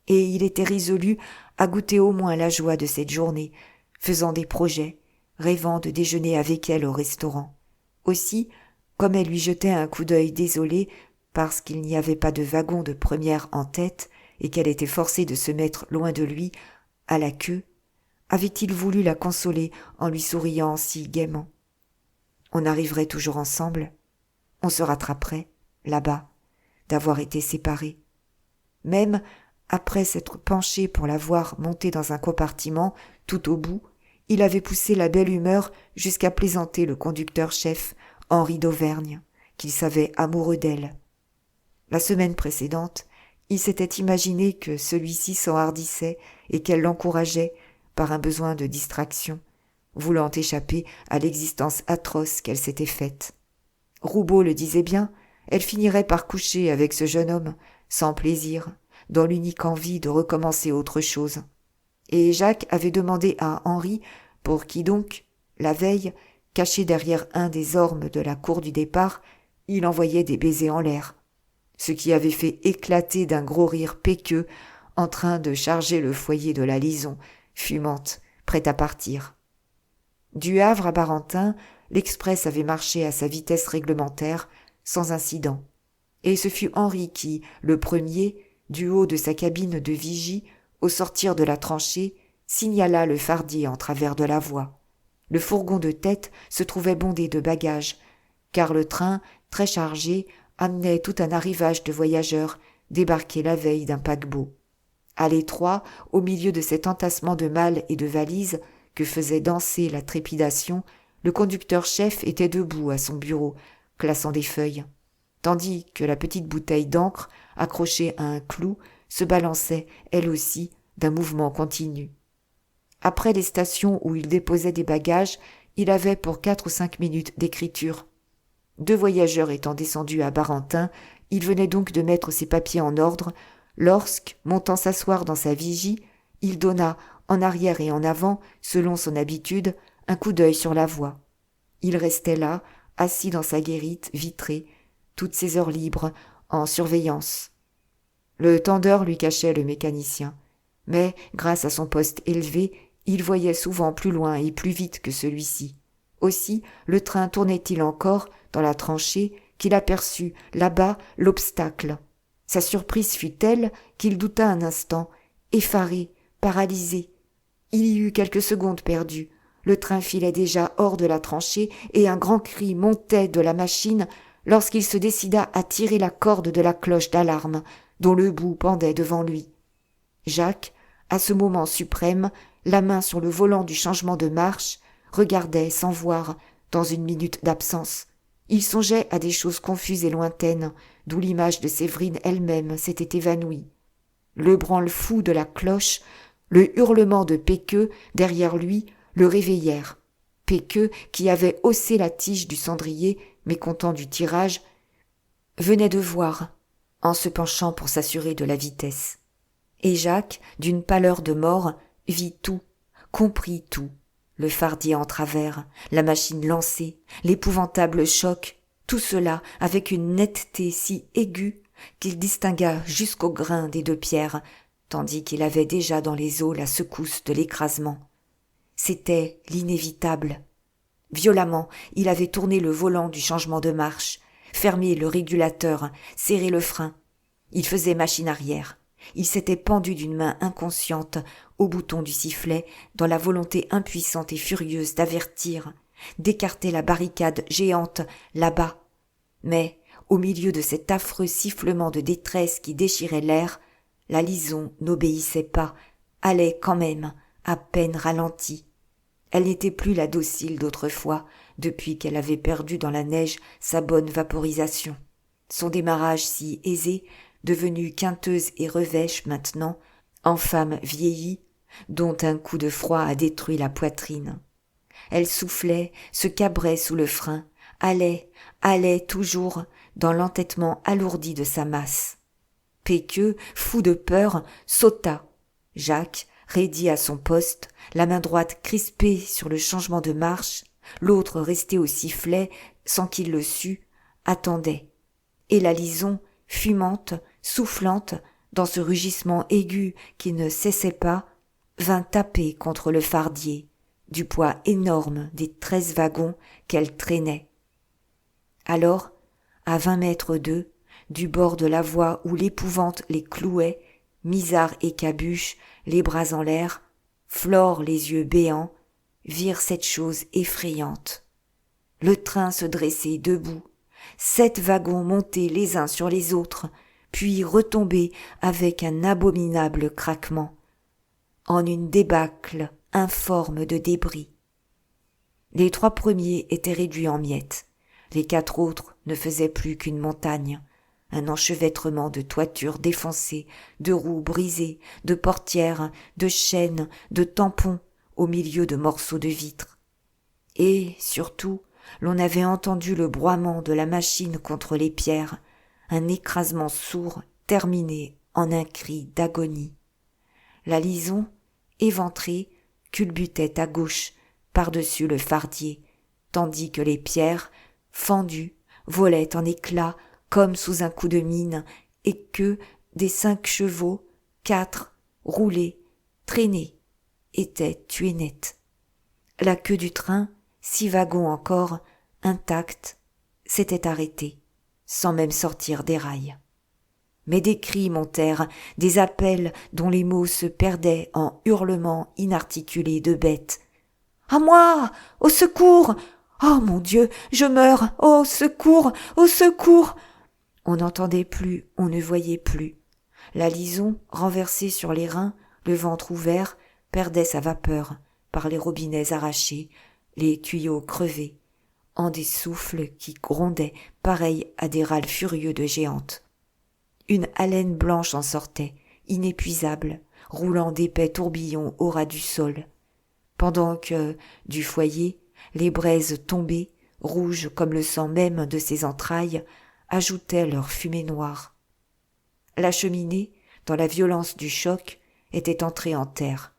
Et il était résolu à goûter au moins la joie de cette journée, faisant des projets, rêvant de déjeuner avec elle au restaurant. Aussi, comme elle lui jetait un coup d'œil désolé parce qu'il n'y avait pas de wagon de première en tête et qu'elle était forcée de se mettre loin de lui, à la queue, avait-il voulu la consoler en lui souriant si gaiement. On arriverait toujours ensemble, on se rattraperait, là-bas, d'avoir été séparés. Même après s'être penché pour la voir monter dans un compartiment, tout au bout, il avait poussé la belle humeur jusqu'à plaisanter le conducteur-chef, Henri d'Auvergne, qu'il savait amoureux d'elle. La semaine précédente, il s'était imaginé que celui-ci s'enhardissait et qu'elle l'encourageait par un besoin de distraction, voulant échapper à l'existence atroce qu'elle s'était faite. Roubaud le disait bien, elle finirait par coucher avec ce jeune homme, sans plaisir, dans l'unique envie de recommencer autre chose. Et Jacques avait demandé à Henri, pour qui donc, la veille, caché derrière un des ormes de la cour du départ, il envoyait des baisers en l'air, ce qui avait fait éclater d'un gros rire péqueux, en train de charger le foyer de la Lison, fumante, prête à partir. Du Havre à Barentin, l'express avait marché à sa vitesse réglementaire, sans incident, et ce fut Henri qui, le premier, du haut de sa cabine de vigie, au sortir de la tranchée, signala le fardier en travers de la voie. Le fourgon de tête se trouvait bondé de bagages, car le train, très chargé, amenait tout un arrivage de voyageurs débarqués la veille d'un paquebot. À l'étroit, au milieu de cet entassement de malles et de valises que faisait danser la trépidation, Le conducteur-chef était debout à son bureau, classant des feuilles, tandis que la petite bouteille d'encre, accrochée à un clou, se balançait, elle aussi, d'un mouvement continu. Après les stations où il déposait des bagages, il avait pour 4 ou 5 minutes d'écriture. 2 voyageurs étant descendus à Barentin, il venait donc de mettre ses papiers en ordre, lorsque, montant s'asseoir dans sa vigie, il donna, en arrière et en avant, selon son habitude, un coup d'œil sur la voie. Il restait là, assis dans sa guérite vitrée, toutes ses heures libres, en surveillance. Le tendeur lui cachait le mécanicien, mais, grâce à son poste élevé, il voyait souvent plus loin et plus vite que celui-ci. Aussi, le train tournait-il encore dans la tranchée qu'il aperçut, là-bas, l'obstacle. Sa surprise fut telle qu'il douta un instant, effaré, paralysé. Il y eut quelques secondes perdues. Le train filait déjà hors de la tranchée et un grand cri montait de la machine lorsqu'il se décida à tirer la corde de la cloche d'alarme dont le bout pendait devant lui. Jacques, à ce moment suprême, la main sur le volant du changement de marche, regardait sans voir, dans une minute d'absence. Il songeait à des choses confuses et lointaines, d'où l'image de Séverine elle-même s'était évanouie. Le branle fou de la cloche, le hurlement de Péqueux derrière lui le réveillèrent. Péqueux, qui avait haussé la tige du cendrier, mécontent du tirage, venait de voir, en se penchant pour s'assurer de la vitesse. Et Jacques, d'une pâleur de mort, vit tout, comprit tout. Le fardier en travers, la machine lancée, l'épouvantable choc, tout cela avec une netteté si aiguë qu'il distingua jusqu'au grain des 2 pierres, tandis qu'il avait déjà dans les os la secousse de l'écrasement. C'était l'inévitable. Violemment, il avait tourné le volant du changement de marche, fermé le régulateur, serré le frein. Il faisait machine arrière. Il s'était pendu d'une main inconsciente au bouton du sifflet dans la volonté impuissante et furieuse d'avertir, d'écarter la barricade géante là-bas. Mais, au milieu de cet affreux sifflement de détresse qui déchirait l'air, la lison n'obéissait pas, allait quand même, à peine ralentie. Elle n'était plus la docile d'autrefois, depuis qu'elle avait perdu dans la neige sa bonne vaporisation. Son démarrage si aisé, devenue quinteuse et revêche maintenant, en femme vieillie, dont un coup de froid a détruit la poitrine. Elle soufflait, se cabrait sous le frein, allait toujours dans l'entêtement alourdi de sa masse. Péqueux, fou de peur, sauta. Jacques, raidi à son poste, la main droite crispée sur le changement de marche, l'autre resté au sifflet sans qu'il le sût, attendait. Et la lison, fumante, soufflante, dans ce rugissement aigu qui ne cessait pas, vint taper contre le fardier, du poids énorme des 13 wagons qu'elle traînait. Alors, à 20 mètres d'eux, du bord de la voie où l'épouvante les clouait, Misard et Cabuche, les bras en l'air, Flore les yeux béants, virent cette chose effrayante. Le train se dressait debout, 7 wagons montés les uns sur les autres, puis retomber avec un abominable craquement, en une débâcle informe de débris. Les 3 premiers étaient réduits en miettes, les 4 autres ne faisaient plus qu'une montagne, un enchevêtrement de toitures défoncées, de roues brisées, de portières, de chaînes, de tampons au milieu de morceaux de vitres. Et, surtout, l'on avait entendu le broiement de la machine contre les pierres, un écrasement sourd terminé en un cri d'agonie. La lison, éventrée, culbutait à gauche, par-dessus le fardier, tandis que les pierres, fendues, volaient en éclats comme sous un coup de mine, et que des 5 chevaux, 4, roulés, traînés, étaient tués net. La queue du train, 6 wagons encore, intacte, s'était arrêtée, sans même sortir des rails. Mais des cris montèrent, des appels dont les mots se perdaient en hurlements inarticulés de bêtes. « À moi! Au secours! Oh mon Dieu, je meurs! Au secours! Au secours !» On n'entendait plus, on ne voyait plus. La lison, renversée sur les reins, le ventre ouvert, perdait sa vapeur, par les robinets arrachés, les tuyaux crevés, en des souffles qui grondaient pareils à des râles furieux de géantes. Une haleine blanche en sortait, inépuisable, roulant d'épais tourbillons au ras du sol, pendant que, du foyer, les braises tombées, rouges comme le sang même de ses entrailles, ajoutaient leur fumée noire. La cheminée, dans la violence du choc, était entrée en terre.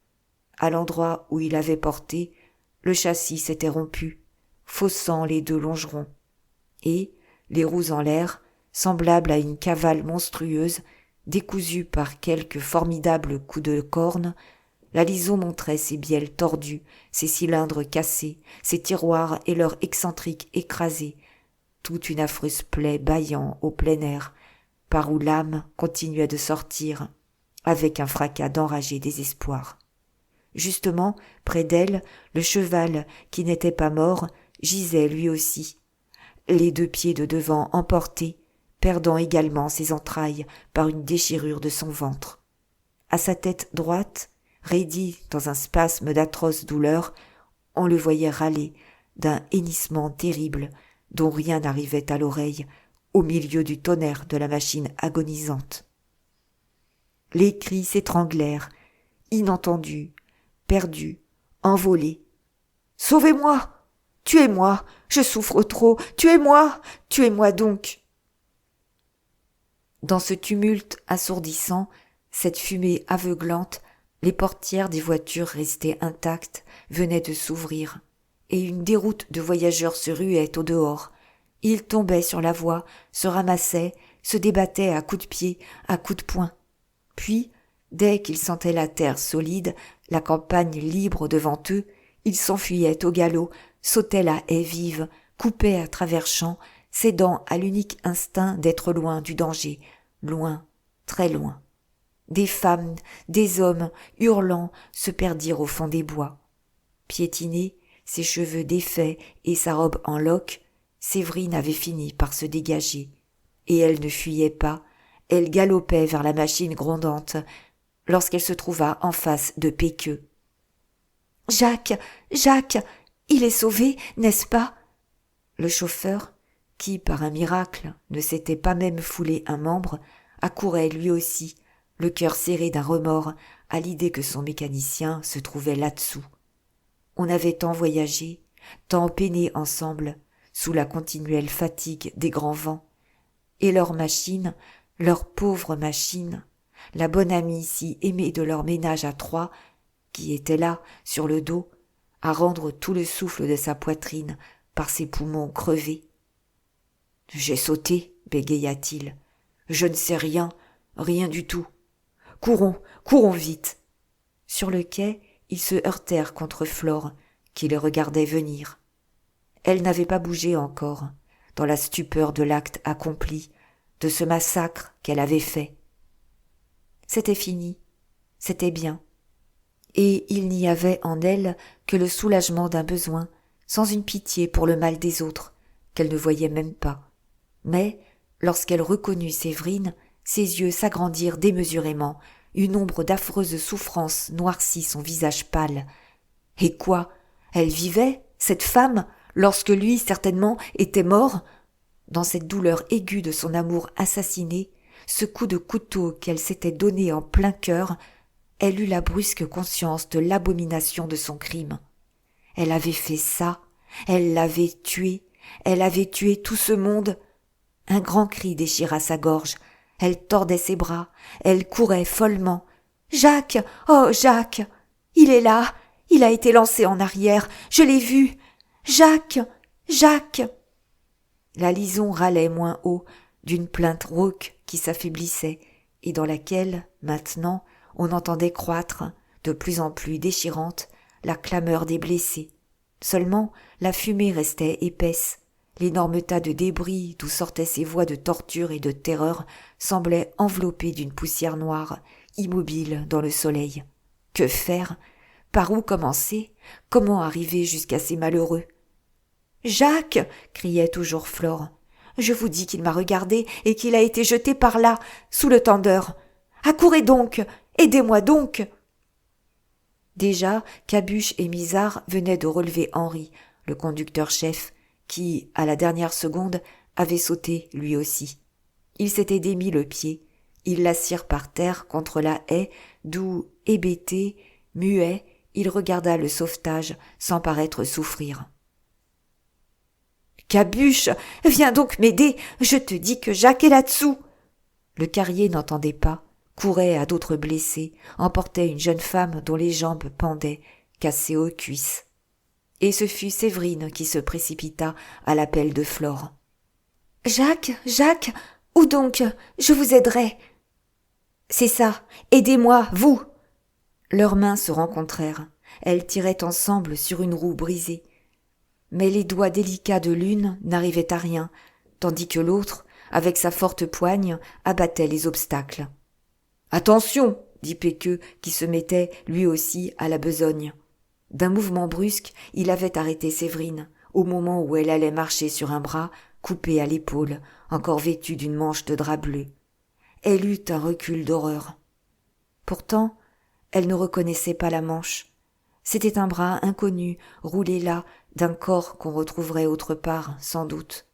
À l'endroit où il avait porté, le châssis s'était rompu, faussant les deux longerons, et, les roues en l'air, semblables à une cavale monstrueuse, décousue par quelque formidable coup de corne, la lison montrait ses bielles tordues, ses cylindres cassés, ses tiroirs et leurs excentriques écrasés, toute une affreuse plaie bâillant au plein air, par où l'âme continuait de sortir, avec un fracas d'enragé désespoir. Justement, près d'elle, le cheval, qui n'était pas mort, gisait lui aussi, les deux pieds de devant emportés, perdant également ses entrailles par une déchirure de son ventre. À sa tête droite, raidie dans un spasme d'atroce douleur, on le voyait râler d'un hennissement terrible dont rien n'arrivait à l'oreille au milieu du tonnerre de la machine agonisante. Les cris s'étranglèrent, inentendus, perdus, envolés. « Sauvez-moi! Tuez-moi! Je souffre trop! Tuez-moi! Tuez-moi donc !» Dans ce tumulte assourdissant, cette fumée aveuglante, les portières des voitures restées intactes venaient de s'ouvrir, et une déroute de voyageurs se ruait au dehors. Ils tombaient sur la voie, se ramassaient, se débattaient à coups de pied, à coups de poing. Puis, dès qu'ils sentaient la terre solide, la campagne libre devant eux, ils s'enfuyaient au galop, sautaient la haie vive, coupaient à travers champs, cédant à l'unique instinct d'être loin du danger, loin, très loin. Des femmes, des hommes, hurlant, se perdirent au fond des bois. Piétinée, ses cheveux défaits et sa robe en loques, Séverine avait fini par se dégager. Et elle ne fuyait pas, elle galopait vers la machine grondante, lorsqu'elle se trouva en face de Péqueux. « Jacques, Jacques, il est sauvé, n'est-ce pas ?» Le chauffeur, qui, par un miracle, ne s'était pas même foulé un membre, accourait lui aussi, le cœur serré d'un remords à l'idée que son mécanicien se trouvait là-dessous. On avait tant voyagé, tant peiné ensemble, sous la continuelle fatigue des grands vents, et leur machine, leur pauvre machine, la bonne amie si aimée de leur ménage à trois, qui était là, sur le dos, à rendre tout le souffle de sa poitrine par ses poumons crevés. « J'ai sauté, bégaya-t-il. Je ne sais rien, rien du tout. Courons, courons vite. » Sur le quai, ils se heurtèrent contre Flore, qui les regardait venir. Elle n'avait pas bougé encore, dans la stupeur de l'acte accompli, de ce massacre qu'elle avait fait. C'était fini, c'était bien. Et il n'y avait en elle que le soulagement d'un besoin, sans une pitié pour le mal des autres, qu'elle ne voyait même pas. Mais, lorsqu'elle reconnut Séverine, ses yeux s'agrandirent démesurément, une ombre d'affreuse souffrance noircit son visage pâle. Et quoi? Elle vivait, cette femme, lorsque lui, certainement, était mort? Dans cette douleur aiguë de son amour assassiné, ce coup de couteau qu'elle s'était donné en plein cœur, elle eut la brusque conscience de l'abomination de son crime. Elle avait fait ça, elle l'avait tué, elle avait tué tout ce monde. Un grand cri déchira sa gorge, elle tordait ses bras, elle courait follement. « Jacques! Oh, Jacques! Il est là! Il a été lancé en arrière! Je l'ai vu! Jacques! Jacques !» La lison râlait moins haut, d'une plainte rauque qui s'affaiblissait, et dans laquelle, maintenant, on entendait croître, de plus en plus déchirante, la clameur des blessés. Seulement, la fumée restait épaisse. L'énorme tas de débris d'où sortaient ces voix de torture et de terreur semblait enveloppé d'une poussière noire, immobile dans le soleil. Que faire? Par où commencer? Comment arriver jusqu'à ces malheureux? « Jacques !» criait toujours Flore. « Je vous dis qu'il m'a regardé et qu'il a été jeté par là, sous le tendeur. Accourez donc! Aidez-moi donc !» Déjà, Cabuche et Misard venaient de relever Henri, le conducteur-chef, qui, à la dernière seconde, avait sauté lui aussi. Il s'était démis le pied. Ils l'assirent par terre contre la haie, d'où, hébété, muet, il regarda le sauvetage sans paraître souffrir. « Cabuche, viens donc m'aider, je te dis que Jacques est là-dessous !» Le carrier n'entendait pas, courait à d'autres blessés, emportait une jeune femme dont les jambes pendaient, cassées aux cuisses. Et ce fut Séverine qui se précipita à l'appel de Flore. « Jacques, Jacques, où donc? Je vous aiderai. »« C'est ça, aidez-moi, vous !» Leurs mains se rencontrèrent. Elles tiraient ensemble sur une roue brisée. Mais les doigts délicats de l'une n'arrivaient à rien, tandis que l'autre, avec sa forte poigne, abattait les obstacles. « Attention !» dit Péqueux, qui se mettait, lui aussi, à la besogne. D'un mouvement brusque, il avait arrêté Séverine, au moment où elle allait marcher sur un bras, coupé à l'épaule, encore vêtue d'une manche de drap bleu. Elle eut un recul d'horreur. Pourtant, elle ne reconnaissait pas la manche. C'était un bras inconnu, roulé là, d'un corps qu'on retrouverait autre part, sans doute.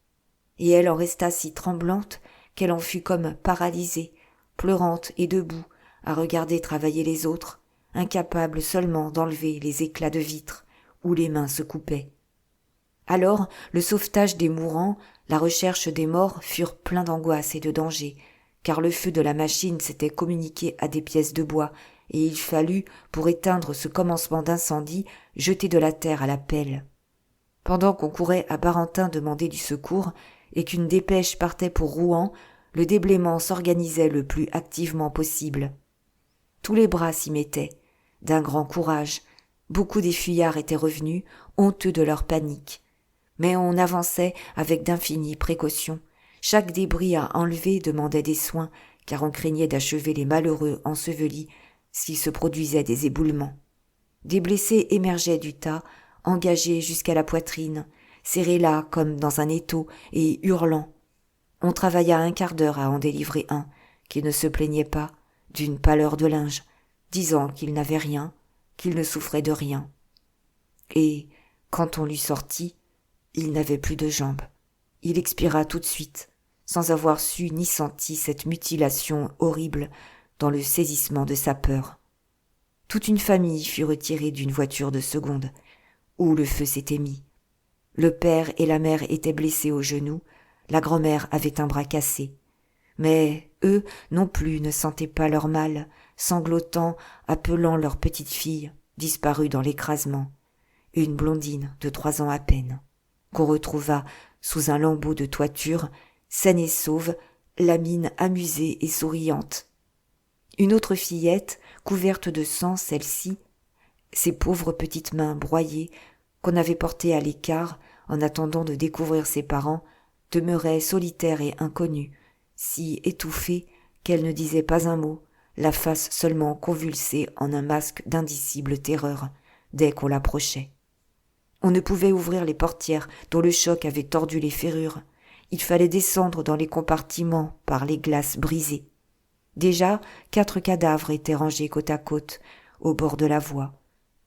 Et elle en resta si tremblante qu'elle en fut comme paralysée, pleurante et debout, à regarder travailler les autres, incapable seulement d'enlever les éclats de vitre où les mains se coupaient. Alors, le sauvetage des mourants, la recherche des morts furent pleins d'angoisse et de danger, car le feu de la machine s'était communiqué à des pièces de bois, et il fallut, pour éteindre ce commencement d'incendie, jeter de la terre à la pelle. Pendant qu'on courait à Barentin demander du secours, et qu'une dépêche partait pour Rouen, le déblaiement s'organisait le plus activement possible. Tous les bras s'y mettaient, d'un grand courage. Beaucoup des fuyards étaient revenus, honteux de leur panique. Mais on avançait avec d'infinies précautions. Chaque débris à enlever demandait des soins, car on craignait d'achever les malheureux ensevelis s'il se produisait des éboulements. Des blessés émergeaient du tas, engagés jusqu'à la poitrine, serrés là comme dans un étau et hurlant. On travailla un quart d'heure à en délivrer un, qui ne se plaignait pas, d'une pâleur de linge, disant qu'il n'avait rien, qu'il ne souffrait de rien. Et, quand on l'eut sorti, il n'avait plus de jambes. Il expira tout de suite, sans avoir su ni senti cette mutilation horrible dans le saisissement de sa peur. Toute une famille fut retirée d'une voiture de seconde, où le feu s'était mis. Le père et la mère étaient blessés au genou, la grand-mère avait un bras cassé. Mais eux non plus ne sentaient pas leur mal, sanglotant, appelant leur petite fille, disparue dans l'écrasement, une blondine de 3 ans à peine, qu'on retrouva sous un lambeau de toiture, saine et sauve, la mine amusée et souriante. Une autre fillette, couverte de sang celle-ci, ses pauvres petites mains broyées, qu'on avait portées à l'écart en attendant de découvrir ses parents, demeurait solitaire et inconnue, si étouffée qu'elle ne disait pas un mot, la face seulement convulsée en un masque d'indicible terreur, dès qu'on l'approchait. On ne pouvait ouvrir les portières dont le choc avait tordu les ferrures. Il fallait descendre dans les compartiments par les glaces brisées. Déjà, 4 cadavres étaient rangés côte à côte, au bord de la voie.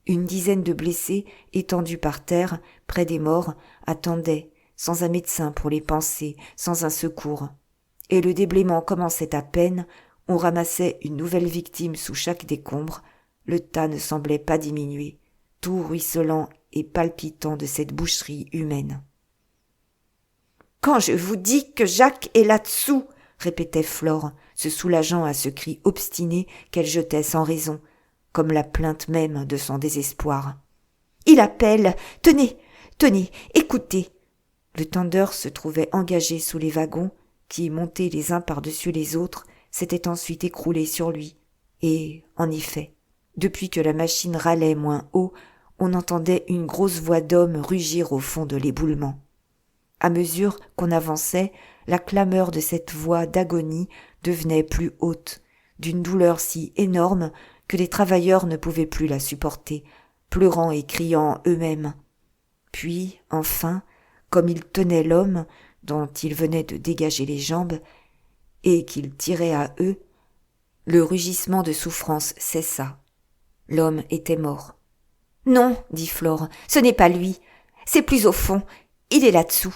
Une dizaine de blessés, étendus par terre, près des morts, attendaient, sans un médecin pour les panser, sans un secours. Et le déblaiement commençait à peine, on ramassait une nouvelle victime sous chaque décombre, le tas ne semblait pas diminuer, tout ruisselant et palpitant de cette boucherie humaine. « Quand je vous dis que Jacques est là-dessous !» répétait Flore, se soulageant à ce cri obstiné qu'elle jetait sans raison, comme la plainte même de son désespoir. « Il appelle ! Tenez, tenez, écoutez !» Le tendeur se trouvait engagé sous les wagons, qui, montés les uns par-dessus les autres, s'étaient ensuite écroulés sur lui. Et, en effet, depuis que la machine râlait moins haut, on entendait une grosse voix d'homme rugir au fond de l'éboulement. À mesure qu'on avançait, la clameur de cette voix d'agonie devenait plus haute, d'une douleur si énorme que les travailleurs ne pouvaient plus la supporter, pleurant et criant eux-mêmes. Puis, enfin, comme ils tenaient l'homme, dont ils venaient de dégager les jambes, et qu'ils tiraient à eux, le rugissement de souffrance cessa. L'homme était mort. « Non, dit Flore, ce n'est pas lui. C'est plus au fond. Il est là-dessous. »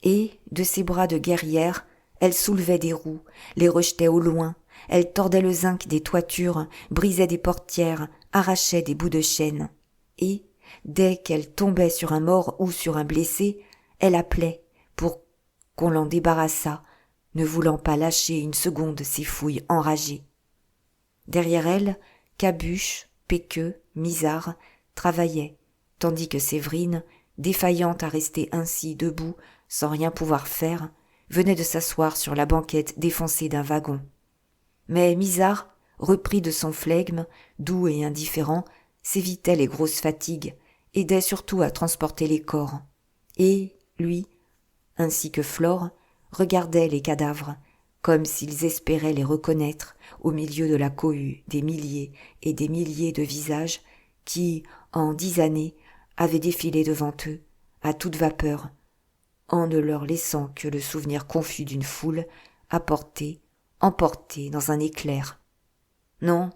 Et, de ses bras de guerrière, elle soulevait des roues, les rejetait au loin, elle tordait le zinc des toitures, brisait des portières, arrachait des bouts de chaîne. Et, dès qu'elle tombait sur un mort ou sur un blessé, elle appelait pour qu'on l'en débarrassât, ne voulant pas lâcher une seconde ses fouilles enragées. Derrière elle, Cabuche, Péqueux, Misard travaillaient, tandis que Séverine, défaillante à rester ainsi debout, sans rien pouvoir faire, venait de s'asseoir sur la banquette défoncée d'un wagon. Mais Misard, repris de son flegme, doux et indifférent, s'évitait les grosses fatigues, aidait surtout à transporter les corps. Et, lui, ainsi que Flore, regardait les cadavres, comme s'ils espéraient les reconnaître au milieu de la cohue des milliers et des milliers de visages qui, en 10 années, avaient défilé devant eux, à toute vapeur, en ne leur laissant que le souvenir confus d'une foule, emportée dans un éclair. Non,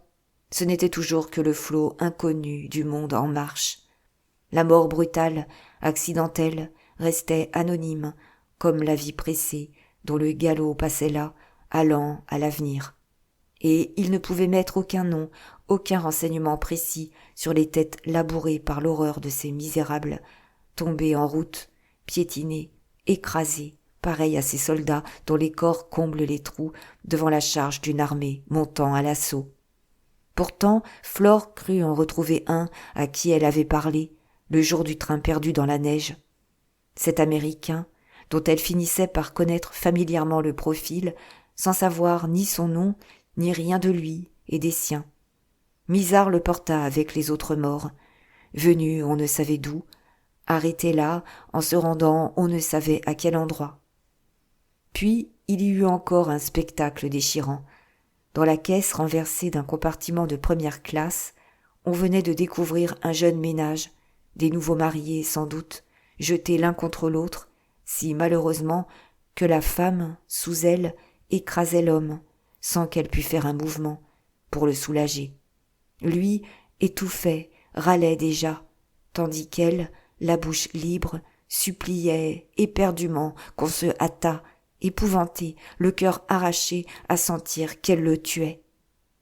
ce n'était toujours que le flot inconnu du monde en marche. La mort brutale, accidentelle, restait anonyme, comme la vie pressée, dont le galop passait là, allant à l'avenir. Et il ne pouvait mettre aucun nom, aucun renseignement précis sur les têtes labourées par l'horreur de ces misérables, tombés en route, piétinés, écrasés, pareils à ces soldats dont les corps comblent les trous devant la charge d'une armée montant à l'assaut. Pourtant, Flore crut en retrouver un à qui elle avait parlé, le jour du train perdu dans la neige. Cet Américain, dont elle finissait par connaître familièrement le profil, sans savoir ni son nom, ni rien de lui et des siens. Misard le porta avec les autres morts, venu on ne savait d'où, arrêté là en se rendant on ne savait à quel endroit. Puis il y eut encore un spectacle déchirant. Dans la caisse renversée d'un compartiment de première classe, on venait de découvrir un jeune ménage, des nouveaux mariés sans doute, jetés l'un contre l'autre, si malheureusement que la femme, sous elle, écrasait l'homme, sans qu'elle pût faire un mouvement, pour le soulager. Lui, étouffait, râlait déjà, tandis qu'elle, la bouche libre, suppliait éperdument qu'on se hâtât, épouvantée, le cœur arraché à sentir qu'elle le tuait.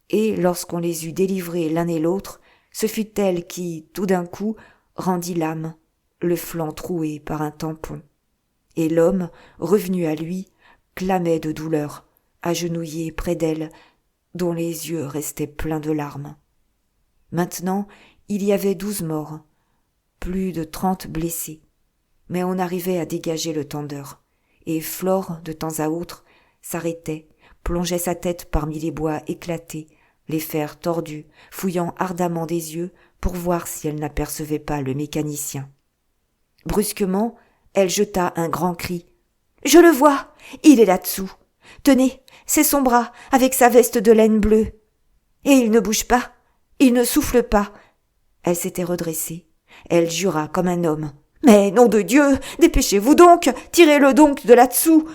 Et lorsqu'on les eut délivrés l'un et l'autre, ce fut elle qui, tout d'un coup, rendit l'âme, le flanc troué par un tampon. Et l'homme, revenu à lui, clamait de douleur, agenouillé près d'elle, dont les yeux restaient pleins de larmes. Maintenant, il y avait 12 morts, plus de 30 blessés, mais on arrivait à dégager le tendeur, et Flore, de temps à autre, s'arrêtait, plongeait sa tête parmi les bois éclatés, les fers tordus, fouillant ardemment des yeux pour voir si elle n'apercevait pas le mécanicien. Brusquement, elle jeta un grand cri. « Je le vois, il est là-dessous. Tenez, c'est son bras, avec sa veste de laine bleue. Et il ne bouge pas, il ne souffle pas. » Elle s'était redressée. Elle jura comme un homme. « Mais, nom de Dieu, dépêchez-vous donc, tirez-le donc de là-dessous !»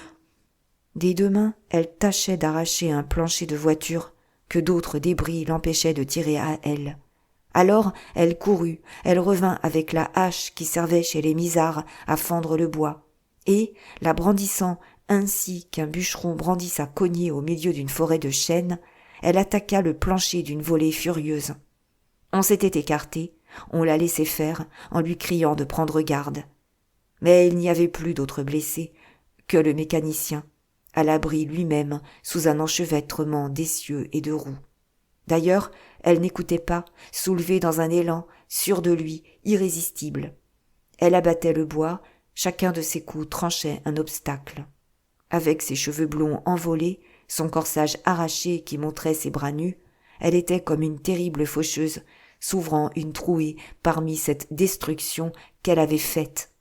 Des deux mains, elle tâchait d'arracher un plancher de voiture que d'autres débris l'empêchaient de tirer à elle. Alors elle courut, elle revint avec la hache qui servait chez les Misards à fendre le bois, et, la brandissant ainsi qu'un bûcheron brandit sa cognée au milieu d'une forêt de chênes, elle attaqua le plancher d'une volée furieuse. On s'était écarté, on la laissait faire, en lui criant de prendre garde. Mais il n'y avait plus d'autres blessés que le mécanicien, à l'abri lui-même sous un enchevêtrement d'essieux et de roues. D'ailleurs, elle n'écoutait pas, soulevée dans un élan, sûre de lui, irrésistible. Elle abattait le bois, chacun de ses coups tranchait un obstacle. Avec ses cheveux blonds envolés, son corsage arraché qui montrait ses bras nus, elle était comme une terrible faucheuse, s'ouvrant une trouée parmi cette destruction qu'elle avait faite.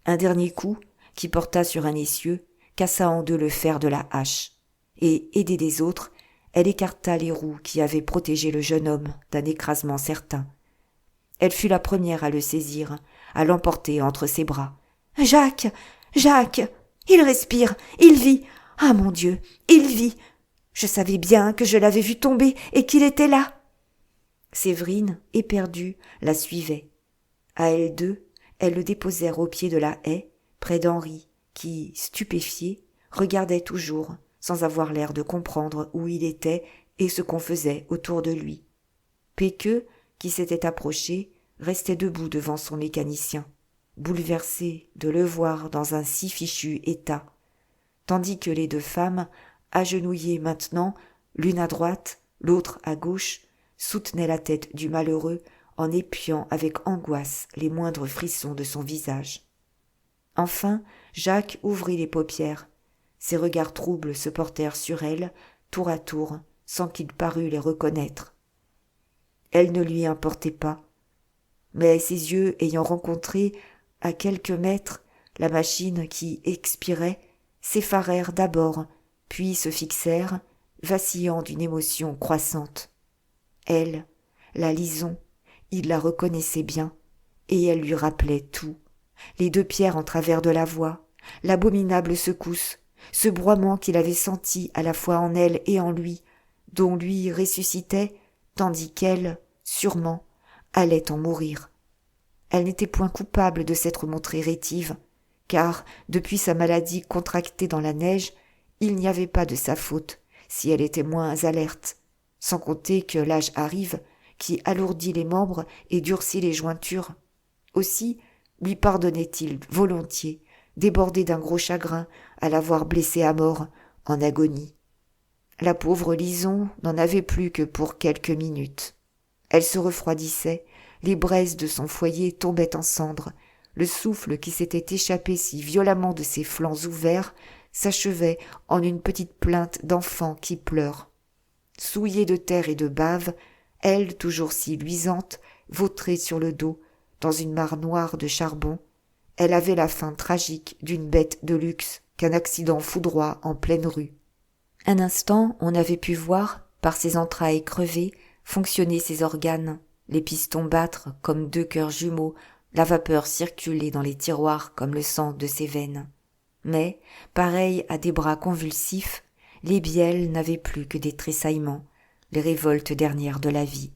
Un dernier coup, qui porta sur un essieu, cassa en deux le fer de la hache, et, aidée des autres, elle écarta les roues qui avaient protégé le jeune homme d'un écrasement certain. Elle fut la première à le saisir, à l'emporter entre ses bras. « Jacques! Jacques! Il respire! Il vit! Ah mon Dieu! Il vit! Je savais bien que je l'avais vu tomber et qu'il était là !» Séverine, éperdue, la suivait. À elles deux, elles le déposèrent au pied de la haie, près d'Henri, qui, stupéfié, regardait toujours, sans avoir l'air de comprendre où il était et ce qu'on faisait autour de lui. Péqueux, qui s'était approché, restait debout devant son mécanicien, bouleversé de le voir dans un si fichu état, tandis que les deux femmes, agenouillées maintenant, l'une à droite, l'autre à gauche, soutenaient la tête du malheureux en épiant avec angoisse les moindres frissons de son visage. Enfin, Jacques ouvrit les paupières. Ses regards troubles se portèrent sur elle, tour à tour, sans qu'il parût les reconnaître. Elle ne lui importait pas, mais ses yeux ayant rencontré, à quelques mètres, la machine qui expirait, s'effarèrent d'abord, puis se fixèrent, vacillant d'une émotion croissante. Elle, la Lison, il la reconnaissait bien, et elle lui rappelait tout, les deux pierres en travers de la voie, l'abominable secousse, ce broiement qu'il avait senti à la fois en elle et en lui, dont lui ressuscitait, tandis qu'elle, sûrement, allait en mourir. Elle n'était point coupable de s'être montrée rétive, car, depuis sa maladie contractée dans la neige, il n'y avait pas de sa faute, si elle était moins alerte, sans compter que l'âge arrive, qui alourdit les membres et durcit les jointures. Aussi lui pardonnait-il volontiers, débordé d'un gros chagrin à l'avoir blessée à mort, en agonie. La pauvre Lison n'en avait plus que pour quelques minutes. Elle se refroidissait, les braises de son foyer tombaient en cendres, le souffle qui s'était échappé si violemment de ses flancs ouverts s'achevait en une petite plainte d'enfant qui pleure. Souillée de terre et de bave, elle, toujours si luisante, vautrée sur le dos, dans une mare noire de charbon, elle avait la fin tragique d'une bête de luxe qu'un accident foudroie en pleine rue. Un instant, on avait pu voir, par ses entrailles crevées, fonctionner ses organes, les pistons battre comme deux cœurs jumeaux, la vapeur circuler dans les tiroirs comme le sang de ses veines. Mais, pareil à des bras convulsifs, les bielles n'avaient plus que des tressaillements, les révoltes dernières de la vie.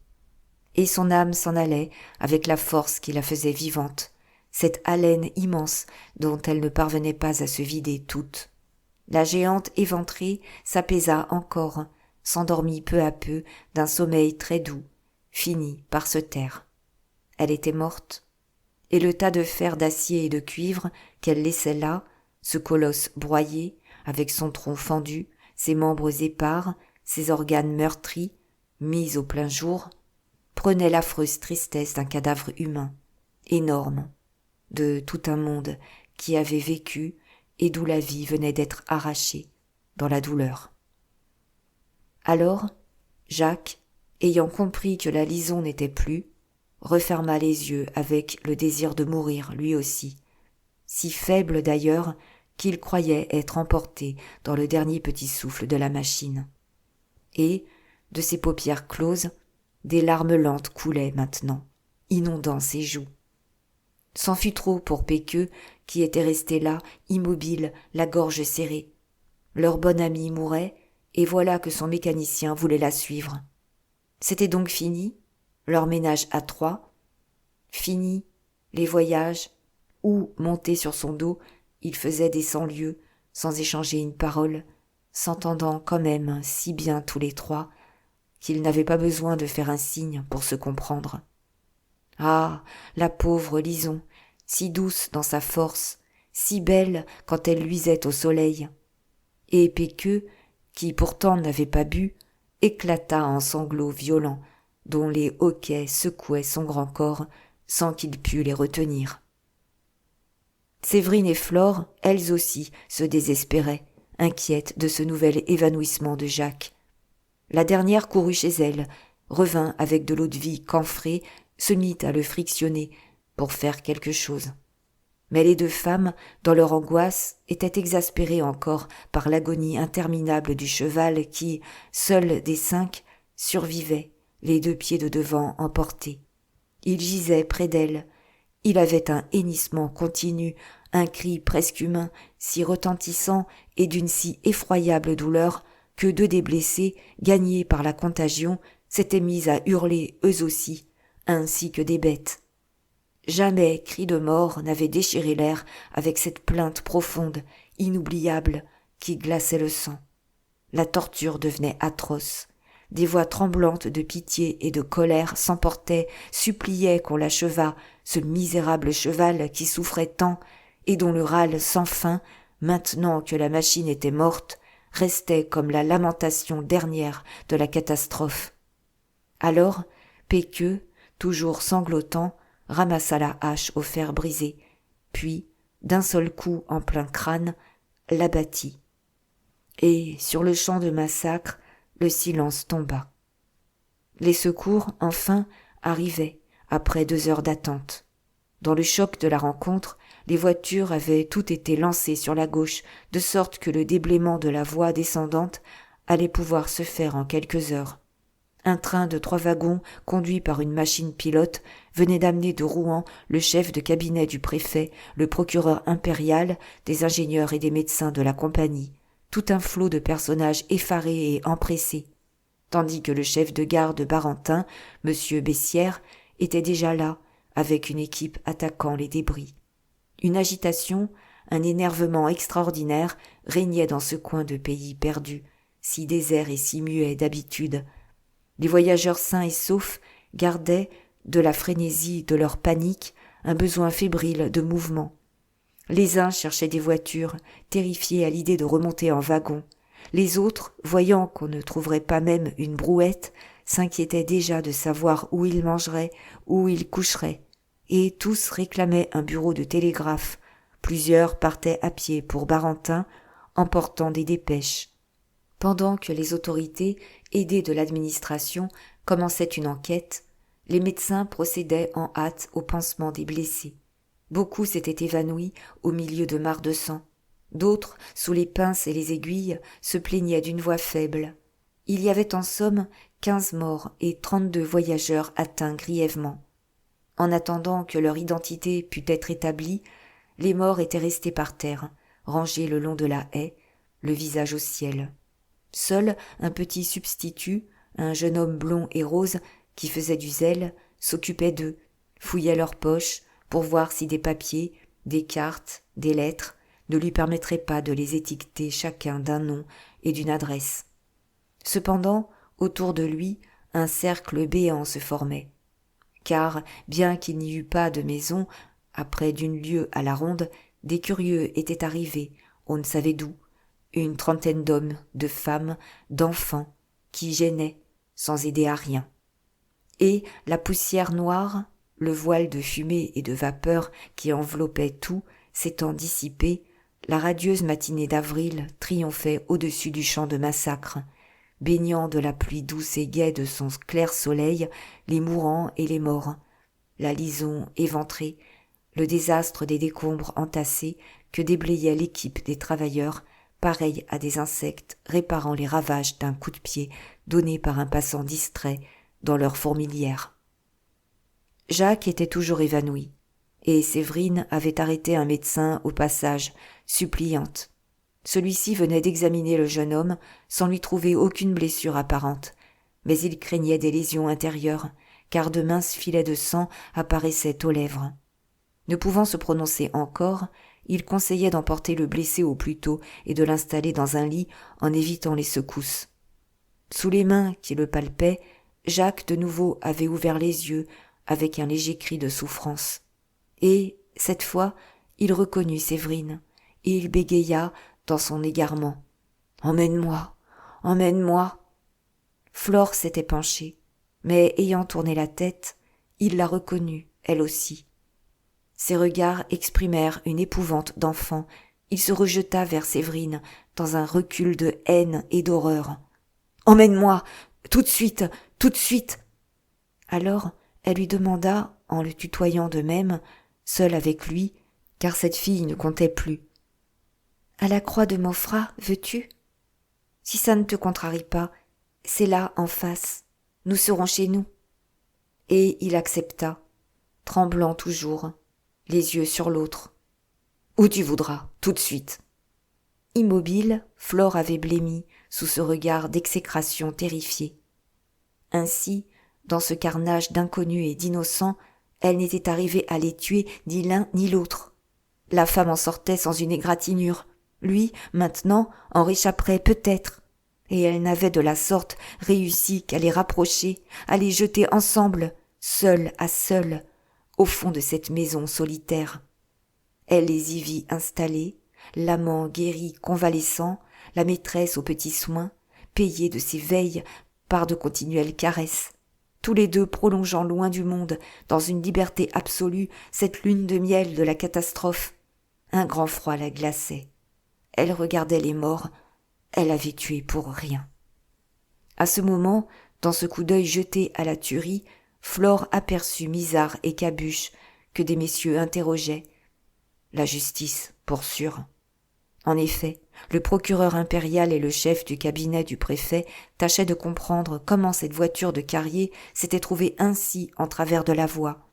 Et son âme s'en allait avec la force qui la faisait vivante, cette haleine immense dont elle ne parvenait pas à se vider toute. La géante éventrée s'apaisa encore, s'endormit peu à peu d'un sommeil très doux, finit par se taire. Elle était morte, et le tas de fer d'acier et de cuivre qu'elle laissait là, ce colosse broyé, avec son tronc fendu, ses membres épars, ses organes meurtris, mis au plein jour, prenait l'affreuse tristesse d'un cadavre humain, énorme, de tout un monde qui avait vécu et d'où la vie venait d'être arrachée, dans la douleur. Alors, Jacques, ayant compris que la Lison n'était plus, referma les yeux avec le désir de mourir lui aussi, si faible d'ailleurs qu'il croyait être emporté dans le dernier petit souffle de la machine. Et, de ses paupières closes, des larmes lentes coulaient maintenant, inondant ses joues. C'en fut trop pour Péqueux, qui était resté là, immobile, la gorge serrée. Leur bonne amie mourait, et voilà que son mécanicien voulait la suivre. C'était donc fini, leur ménage à trois, fini, les voyages, où, monté sur son dos, il faisait des 100 lieues, sans échanger une parole, s'entendant quand même si bien tous les trois, qu'ils n'avaient pas besoin de faire un signe pour se comprendre. Ah, la pauvre Lison, si douce dans sa force, si belle quand elle luisait au soleil. Et Péqueux, qui pourtant n'avait pas bu, éclata en sanglots violents, dont les hoquets secouaient son grand corps sans qu'il pût les retenir. Séverine et Flore, elles aussi, se désespéraient, inquiètes de ce nouvel évanouissement de Jacques. La dernière courut chez elle, revint avec de l'eau-de-vie camphrée, se mit à le frictionner pour faire quelque chose. Mais les deux femmes, dans leur angoisse, étaient exaspérées encore par l'agonie interminable du cheval qui, seul des 5, survivait, les 2 pieds de devant emportés. Il gisait près d'elle. Il avait un hennissement continu, un cri presque humain, si retentissant et d'une si effroyable douleur que 2 des blessés, gagnés par la contagion, s'étaient mis à hurler eux aussi, ainsi que des bêtes. Jamais cri de mort n'avait déchiré l'air avec cette plainte profonde, inoubliable, qui glaçait le sang. La torture devenait atroce. Des voix tremblantes de pitié et de colère s'emportaient, suppliaient qu'on l'achevât, ce misérable cheval qui souffrait tant et dont le râle sans fin, maintenant que la machine était morte, restait comme la lamentation dernière de la catastrophe. Alors, Péqueux, toujours sanglotant, ramassa la hache au fer brisé, puis, d'un seul coup en plein crâne, l'abattit. Et, sur le champ de massacre, le silence tomba. Les secours, enfin, arrivaient, après 2 heures d'attente. Dans le choc de la rencontre, les voitures avaient toutes été lancées sur la gauche, de sorte que le déblaiement de la voie descendante allait pouvoir se faire en quelques heures. Un train de 3 wagons, conduit par une machine pilote, venait d'amener de Rouen le chef de cabinet du préfet, le procureur impérial, des ingénieurs et des médecins de la compagnie, tout un flot de personnages effarés et empressés, tandis que le chef de gare de Barentin, M. Bessières, était déjà là, avec une équipe attaquant les débris. Une agitation, un énervement extraordinaire régnaient dans ce coin de pays perdu, si désert et si muet d'habitude. Les voyageurs sains et saufs gardaient, de la frénésie de leur panique, un besoin fébrile de mouvement. Les uns cherchaient des voitures, terrifiés à l'idée de remonter en wagon. Les autres, voyant qu'on ne trouverait pas même une brouette, s'inquiétaient déjà de savoir où ils mangeraient, où ils coucheraient. Et tous réclamaient un bureau de télégraphe. Plusieurs partaient à pied pour Barentin, emportant des dépêches. Pendant que les autorités, aidées de l'administration, commençaient une enquête, les médecins procédaient en hâte au pansement des blessés. Beaucoup s'étaient évanouis au milieu de mares de sang. D'autres, sous les pinces et les aiguilles, se plaignaient d'une voix faible. Il y avait en somme 15 morts et 32 voyageurs atteints grièvement. En attendant que leur identité pût être établie, les morts étaient restés par terre, rangés le long de la haie, le visage au ciel. Seul un petit substitut, un jeune homme blond et rose, qui faisait du zèle, s'occupait d'eux, fouillait leurs poches pour voir si des papiers, des cartes, des lettres ne lui permettraient pas de les étiqueter chacun d'un nom et d'une adresse. Cependant, autour de lui, un cercle béant se formait. Car, bien qu'il n'y eût pas de maison, à près d'1 lieue à la ronde, des curieux étaient arrivés, on ne savait d'où, une trentaine d'hommes, de femmes, d'enfants, qui gênaient, sans aider à rien. Et la poussière noire, le voile de fumée et de vapeur qui enveloppait tout, s'étant dissipé, la radieuse matinée d'avril triomphait au-dessus du champ de massacre, baignant de la pluie douce et gaie de son clair soleil les mourants et les morts, la lison éventrée, le désastre des décombres entassés que déblayait l'équipe des travailleurs, pareils à des insectes réparant les ravages d'un coup de pied donné par un passant distrait dans leur fourmilière. Jacques était toujours évanoui, et Séverine avait arrêté un médecin au passage, suppliante. Celui-ci venait d'examiner le jeune homme sans lui trouver aucune blessure apparente, mais il craignait des lésions intérieures, car de minces filets de sang apparaissaient aux lèvres. Ne pouvant se prononcer encore, il conseillait d'emporter le blessé au plus tôt et de l'installer dans un lit en évitant les secousses. Sous les mains qui le palpaient, Jacques de nouveau avait ouvert les yeux avec un léger cri de souffrance. Et, cette fois, il reconnut Séverine, et il bégaya dans son égarement. « Emmène-moi, emmène-moi !» Flore s'était penchée, mais ayant tourné la tête, il la reconnut, elle aussi. Ses regards exprimèrent une épouvante d'enfant. Il se rejeta vers Séverine, dans un recul de haine et d'horreur. « Emmène-moi, tout de suite, tout de suite !» Alors, elle lui demanda, en le tutoyant de même, seule avec lui, car cette fille ne comptait plus. « À la croix de Maufras, veux-tu ? Si ça ne te contrarie pas, c'est là, en face. Nous serons chez nous. » Et il accepta, tremblant toujours, les yeux sur l'autre. « Où tu voudras, tout de suite. » Immobile, Flore avait blêmi sous ce regard d'exécration terrifiée. Ainsi, dans ce carnage d'inconnus et d'innocents, elle n'était arrivée à les tuer ni l'un ni l'autre. La femme en sortait sans une égratignure. Lui, maintenant, en réchapperait peut-être. Et elle n'avait de la sorte réussi qu'à les rapprocher, à les jeter ensemble, seul à seul, au fond de cette maison solitaire. Elle les y vit installés, l'amant guéri convalescent, la maîtresse aux petits soins, payée de ses veilles par de continuelles caresses, tous les deux prolongeant loin du monde, dans une liberté absolue, cette lune de miel de la catastrophe. Un grand froid la glaçait. Elle regardait les morts, elle avait tué pour rien. À ce moment, dans ce coup d'œil jeté à la tuerie, Flore aperçut Misard et Cabuche, que des messieurs interrogeaient. La justice, pour sûr. En effet, le procureur impérial et le chef du cabinet du préfet tâchaient de comprendre comment cette voiture de Carrier s'était trouvée ainsi en travers de la voie.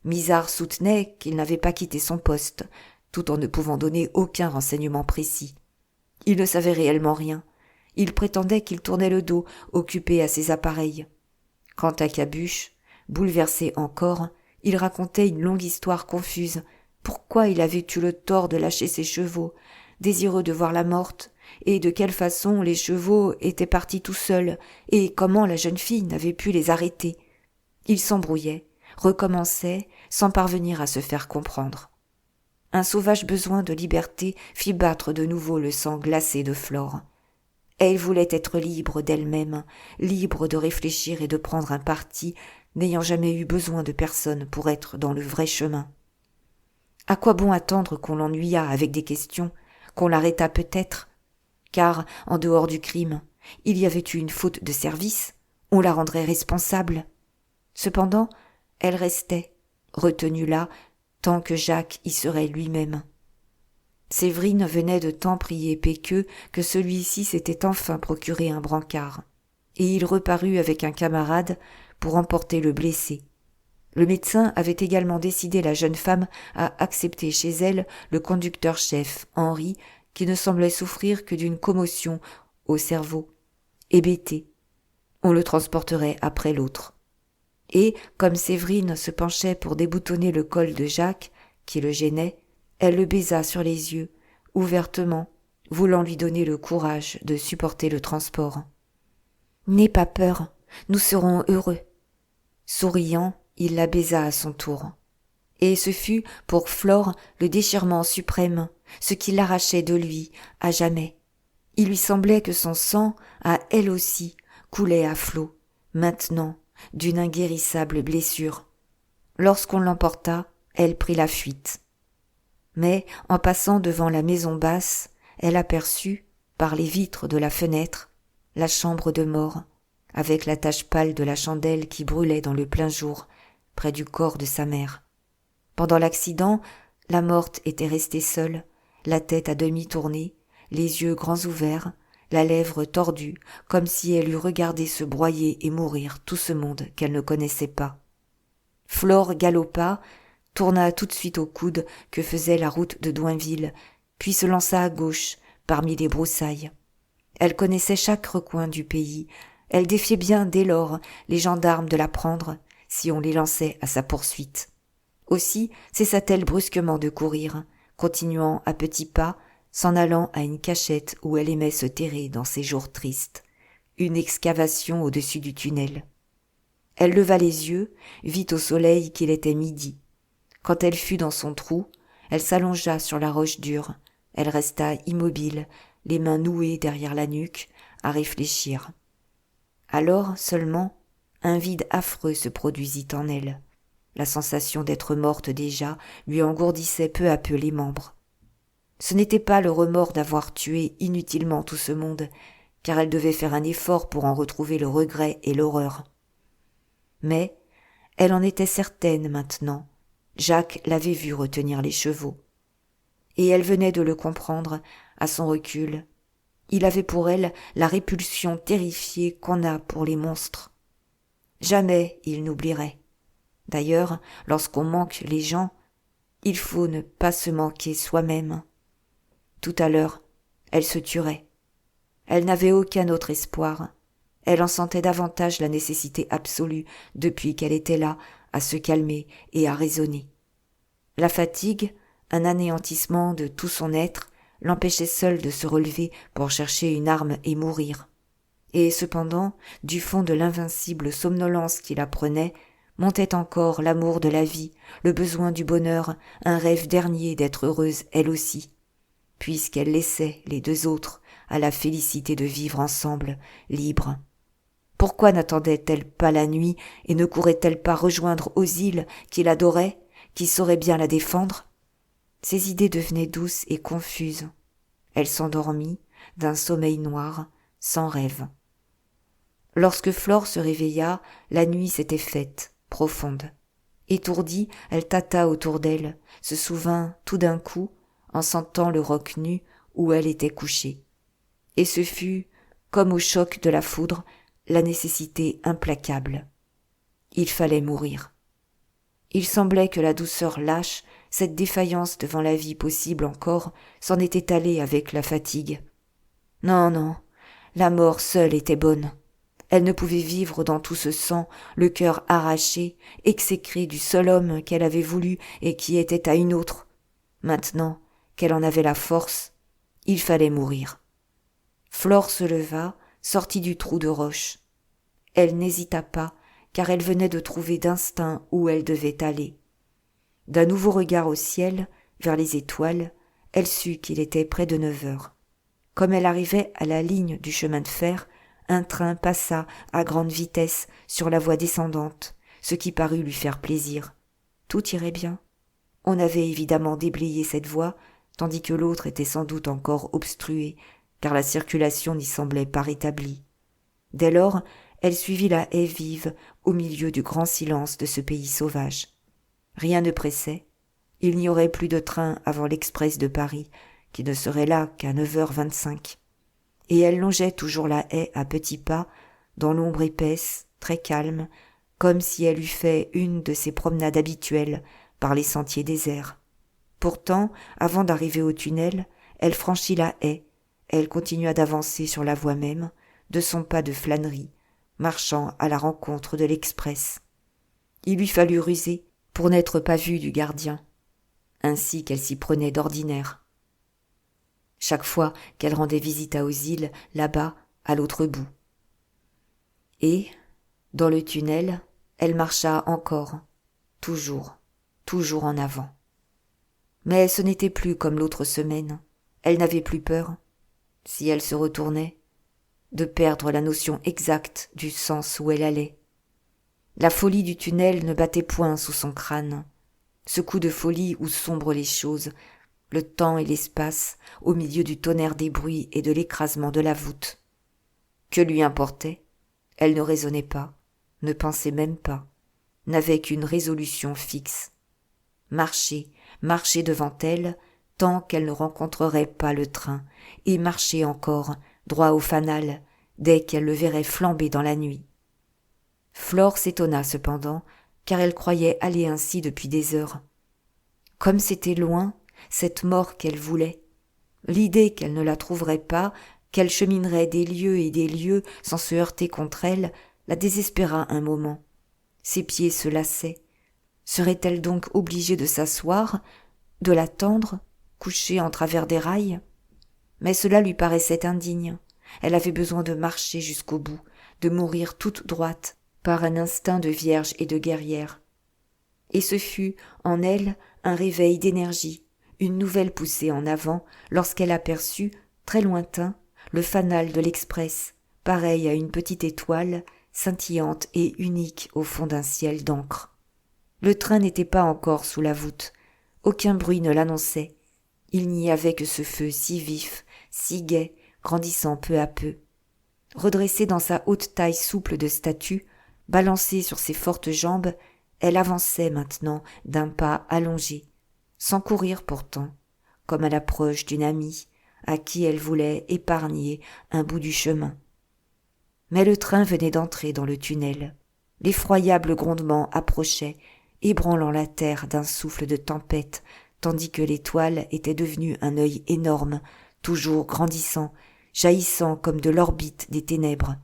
Misard soutenait qu'il n'avait pas quitté son poste, tout en ne pouvant donner aucun renseignement précis. Il ne savait réellement rien. Il prétendait qu'il tournait le dos, occupé à ses appareils. Quant à Cabuche, bouleversé encore, il racontait une longue histoire confuse. Pourquoi il avait eu le tort de lâcher ses chevaux, désireux de voir la morte, et de quelle façon les chevaux étaient partis tout seuls, et comment la jeune fille n'avait pu les arrêter. Il s'embrouillait, recommençait, sans parvenir à se faire comprendre. Un sauvage besoin de liberté fit battre de nouveau le sang glacé de Flore. Elle voulait être libre d'elle-même, libre de réfléchir et de prendre un parti, n'ayant jamais eu besoin de personne pour être dans le vrai chemin. À quoi bon attendre qu'on l'ennuyât avec des questions, qu'on l'arrêtât peut-être? Car, en dehors du crime, il y avait eu une faute de service, on la rendrait responsable. Cependant, elle restait, retenue là, tant que Jacques y serait lui-même. Séverine venait de tant prier Péqueux que celui-ci s'était enfin procuré un brancard, et il reparut avec un camarade pour emporter le blessé. Le médecin avait également décidé la jeune femme à accepter chez elle le conducteur-chef, Henri, qui ne semblait souffrir que d'une commotion au cerveau, hébété. On le transporterait après l'autre. Et, comme Séverine se penchait pour déboutonner le col de Jacques, qui le gênait, elle le baisa sur les yeux, ouvertement, voulant lui donner le courage de supporter le transport. « N'aie pas peur, nous serons heureux. » Souriant, il la baisa à son tour. Et ce fut, pour Flore, le déchirement suprême, ce qui l'arrachait de lui, à jamais. Il lui semblait que son sang, à elle aussi, coulait à flots, maintenant, d'une inguérissable blessure. Lorsqu'on l'emporta, elle prit la fuite. Mais, en passant devant la maison basse, elle aperçut, par les vitres de la fenêtre, la chambre de mort, avec la tache pâle de la chandelle qui brûlait dans le plein jour, près du corps de sa mère. Pendant l'accident, la morte était restée seule, la tête à demi tournée, les yeux grands ouverts, la lèvre tordue, comme si elle eût regardé se broyer et mourir tout ce monde qu'elle ne connaissait pas. Flore galopa, tourna tout de suite au coude que faisait la route de Doinville, puis se lança à gauche, parmi les broussailles. Elle connaissait chaque recoin du pays, elle défiait bien dès lors les gendarmes de la prendre, si on les lançait à sa poursuite. Aussi cessa-t-elle brusquement de courir, continuant à petits pas, s'en allant à une cachette où elle aimait se terrer dans ses jours tristes, une excavation au-dessus du tunnel. Elle leva les yeux, vit au soleil qu'il était midi. Quand elle fut dans son trou, elle s'allongea sur la roche dure, elle resta immobile, les mains nouées derrière la nuque, à réfléchir. Alors seulement, un vide affreux se produisit en elle. La sensation d'être morte déjà lui engourdissait peu à peu les membres. Ce n'était pas le remords d'avoir tué inutilement tout ce monde, car elle devait faire un effort pour en retrouver le regret et l'horreur. Mais elle en était certaine maintenant. Jacques l'avait vue retenir les chevaux. Et elle venait de le comprendre, à son recul. Il avait pour elle la répulsion terrifiée qu'on a pour les monstres. Jamais il n'oublierait. D'ailleurs, lorsqu'on manque les gens, il faut ne pas se manquer soi-même. Tout à l'heure, elle se tuerait. Elle n'avait aucun autre espoir. Elle en sentait davantage la nécessité absolue depuis qu'elle était là, à se calmer et à raisonner. La fatigue, un anéantissement de tout son être, l'empêchait seule de se relever pour chercher une arme et mourir. Et cependant, du fond de l'invincible somnolence qui la prenait, montait encore l'amour de la vie, le besoin du bonheur, un rêve dernier d'être heureuse elle aussi, puisqu'elle laissait les deux autres à la félicité de vivre ensemble, libres. Pourquoi n'attendait-elle pas la nuit et ne courait-elle pas rejoindre aux îles qui l'adoraient, qui sauraient bien la défendre? Ses idées devenaient douces et confuses. Elle s'endormit d'un sommeil noir, sans rêve. Lorsque Flore se réveilla, la nuit s'était faite, profonde. Étourdie, elle tâta autour d'elle, se souvint tout d'un coup, en sentant le roc nu où elle était couchée. Et ce fut, comme au choc de la foudre, la nécessité implacable. Il fallait mourir. Il semblait que la douceur lâche, cette défaillance devant la vie possible encore, s'en était allée avec la fatigue. Non, non, la mort seule était bonne. Elle ne pouvait vivre dans tout ce sang, le cœur arraché, exécré du seul homme qu'elle avait voulu et qui était à une autre. Maintenant qu'elle en avait la force, il fallait mourir. Flore se leva, sortit du trou de roche. Elle n'hésita pas, car elle venait de trouver d'instinct où elle devait aller. D'un nouveau regard au ciel, vers les étoiles, elle sut qu'il était près de 9 heures. Comme elle arrivait à la ligne du chemin de fer, un train passa à grande vitesse sur la voie descendante, ce qui parut lui faire plaisir. Tout irait bien. On avait évidemment déblayé cette voie, tandis que l'autre était sans doute encore obstruée, car la circulation n'y semblait pas rétablie. Dès lors, elle suivit la haie vive au milieu du grand silence de ce pays sauvage. Rien ne pressait. Il n'y aurait plus de train avant l'express de Paris, qui ne serait là qu'à 9h25. Et elle longeait toujours la haie à petits pas, dans l'ombre épaisse, très calme, comme si elle eût fait une de ses promenades habituelles par les sentiers déserts. Pourtant, avant d'arriver au tunnel, elle franchit la haie, elle continua d'avancer sur la voie même, de son pas de flânerie, marchant à la rencontre de l'express. Il lui fallut ruser pour n'être pas vue du gardien, ainsi qu'elle s'y prenait d'ordinaire. Chaque fois qu'elle rendait visite aux îles, là-bas, à l'autre bout. Et, dans le tunnel, elle marcha encore, toujours en avant. Mais ce n'était plus comme l'autre semaine. Elle n'avait plus peur, si elle se retournait, de perdre la notion exacte du sens où elle allait. La folie du tunnel ne battait point sous son crâne. Ce coup de folie où sombrent les choses, le temps et l'espace, au milieu du tonnerre des bruits et de l'écrasement de la voûte. Que lui importait? Elle ne raisonnait pas, ne pensait même pas, n'avait qu'une résolution fixe. Marcher devant elle, tant qu'elle ne rencontrerait pas le train, et marcher encore, droit au fanal, dès qu'elle le verrait flamber dans la nuit. Flore s'étonna cependant, car elle croyait aller ainsi depuis des heures. Comme c'était loin, cette mort qu'elle voulait, l'idée qu'elle ne la trouverait pas, qu'elle cheminerait des lieues et des lieues sans se heurter contre elle, la désespéra un moment. Ses pieds se lassaient. Serait-elle donc obligée de s'asseoir, de l'attendre, couchée en travers des rails? Mais cela lui paraissait indigne. Elle avait besoin de marcher jusqu'au bout, de mourir toute droite, par un instinct de vierge et de guerrière. Et ce fut, en elle, un réveil d'énergie, une nouvelle poussée en avant, lorsqu'elle aperçut, très lointain, le fanal de l'express, pareil à une petite étoile, scintillante et unique au fond d'un ciel d'encre. Le train n'était pas encore sous la voûte, aucun bruit ne l'annonçait. Il n'y avait que ce feu si vif, si gai, grandissant peu à peu. Redressée dans sa haute taille souple de statue, balancée sur ses fortes jambes, elle avançait maintenant d'un pas allongé, sans courir pourtant, comme à l'approche d'une amie, à qui elle voulait épargner un bout du chemin. Mais le train venait d'entrer dans le tunnel. L'effroyable grondement approchait, ébranlant la terre d'un souffle de tempête, tandis que l'étoile était devenue un œil énorme, toujours grandissant, jaillissant comme de l'orbite des ténèbres,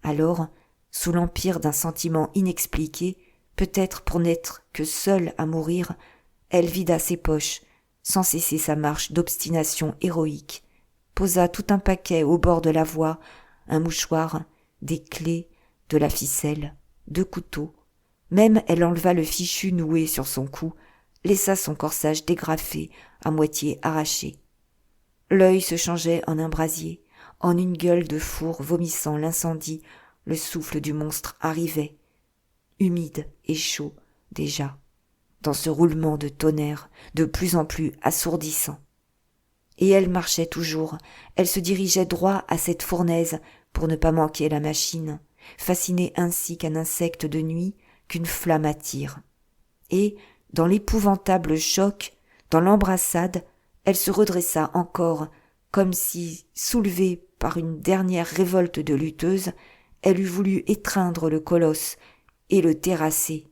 Alors, sous l'empire d'un sentiment inexpliqué, peut-être pour n'être que seule à mourir, elle vida ses poches, sans cesser sa marche d'obstination héroïque, posa tout un paquet au bord de la voie, un mouchoir, des clés, de la ficelle, 2 couteaux. Même elle enleva le fichu noué sur son cou, laissa son corsage dégrafé, à moitié arraché. L'œil se changeait en un brasier, en une gueule de four vomissant l'incendie, le souffle du monstre arrivait, humide et chaud déjà, dans ce roulement de tonnerre de plus en plus assourdissant. Et elle marchait toujours, elle se dirigeait droit à cette fournaise pour ne pas manquer la machine, fascinée ainsi qu'un insecte de nuit qu'une flamme attire. Et, dans l'épouvantable choc, dans l'embrassade, elle se redressa encore, comme si, soulevée par une dernière révolte de lutteuse, elle eût voulu étreindre le colosse et le terrasser.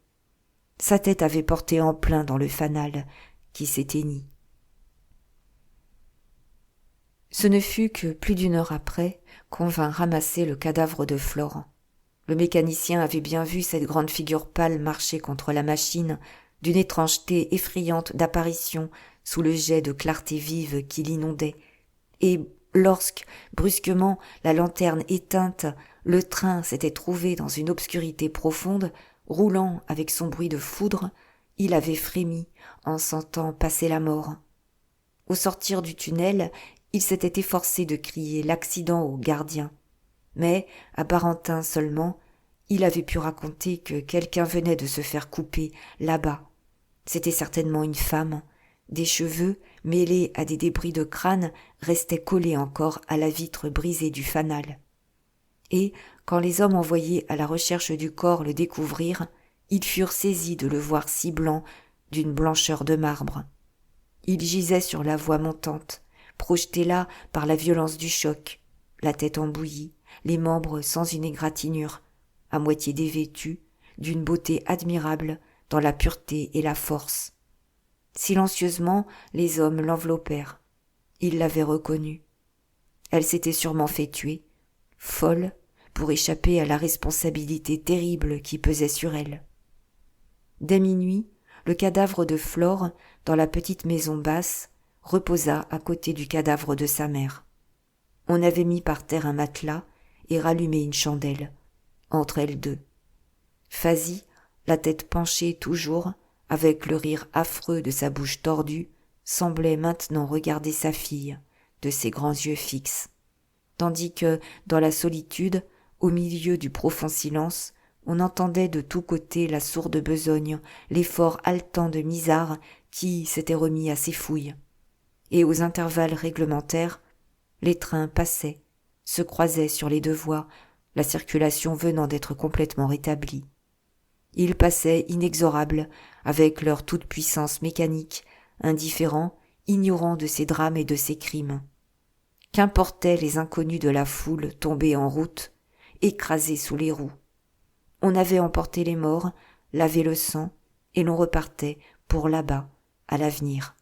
Sa tête avait porté en plein dans le fanal, qui s'éteignit. Ce ne fut que plus d'1 heure après qu'on vint ramasser le cadavre de Florent. Le mécanicien avait bien vu cette grande figure pâle marcher contre la machine, d'une étrangeté effrayante d'apparition sous le jet de clarté vive qui l'inondait, et lorsque, brusquement, la lanterne éteinte, le train s'était trouvé dans une obscurité profonde, roulant avec son bruit de foudre, il avait frémi en sentant passer la mort. Au sortir du tunnel, il s'était efforcé de crier l'accident au gardien. Mais, à Barentin seulement, il avait pu raconter que quelqu'un venait de se faire couper là-bas. C'était certainement une femme. Des cheveux, mêlés à des débris de crâne, restaient collés encore à la vitre brisée du fanal. Et, quand les hommes envoyés à la recherche du corps le découvrirent, ils furent saisis de le voir si blanc, d'une blancheur de marbre. Il gisait sur la voie montante, projeté là par la violence du choc, la tête en bouillie, les membres sans une égratignure, à moitié dévêtus, d'une beauté admirable dans la pureté et la force. Silencieusement, les hommes l'enveloppèrent. Ils l'avaient reconnue. Elle s'était sûrement fait tuer, folle, pour échapper à la responsabilité terrible qui pesait sur elle. Dès minuit, le cadavre de Flore, dans la petite maison basse, reposa à côté du cadavre de sa mère. On avait mis par terre un matelas et rallumé une chandelle, entre elles deux. Fazi, la tête penchée toujours, avec le rire affreux de sa bouche tordue, semblait maintenant regarder sa fille, de ses grands yeux fixes. Tandis que, dans la solitude, au milieu du profond silence, on entendait de tous côtés la sourde besogne, l'effort haletant de Misard qui s'était remis à ses fouilles. Et aux intervalles réglementaires, les trains passaient, se croisaient sur les 2 voies, la circulation venant d'être complètement rétablie. Ils passaient inexorables, avec leur toute-puissance mécanique, indifférents, ignorants de ces drames et de ces crimes. Qu'importaient les inconnus de la foule tombés en route, écrasés sous les roues. On avait emporté les morts, lavé le sang, et l'on repartait pour là-bas, à l'avenir.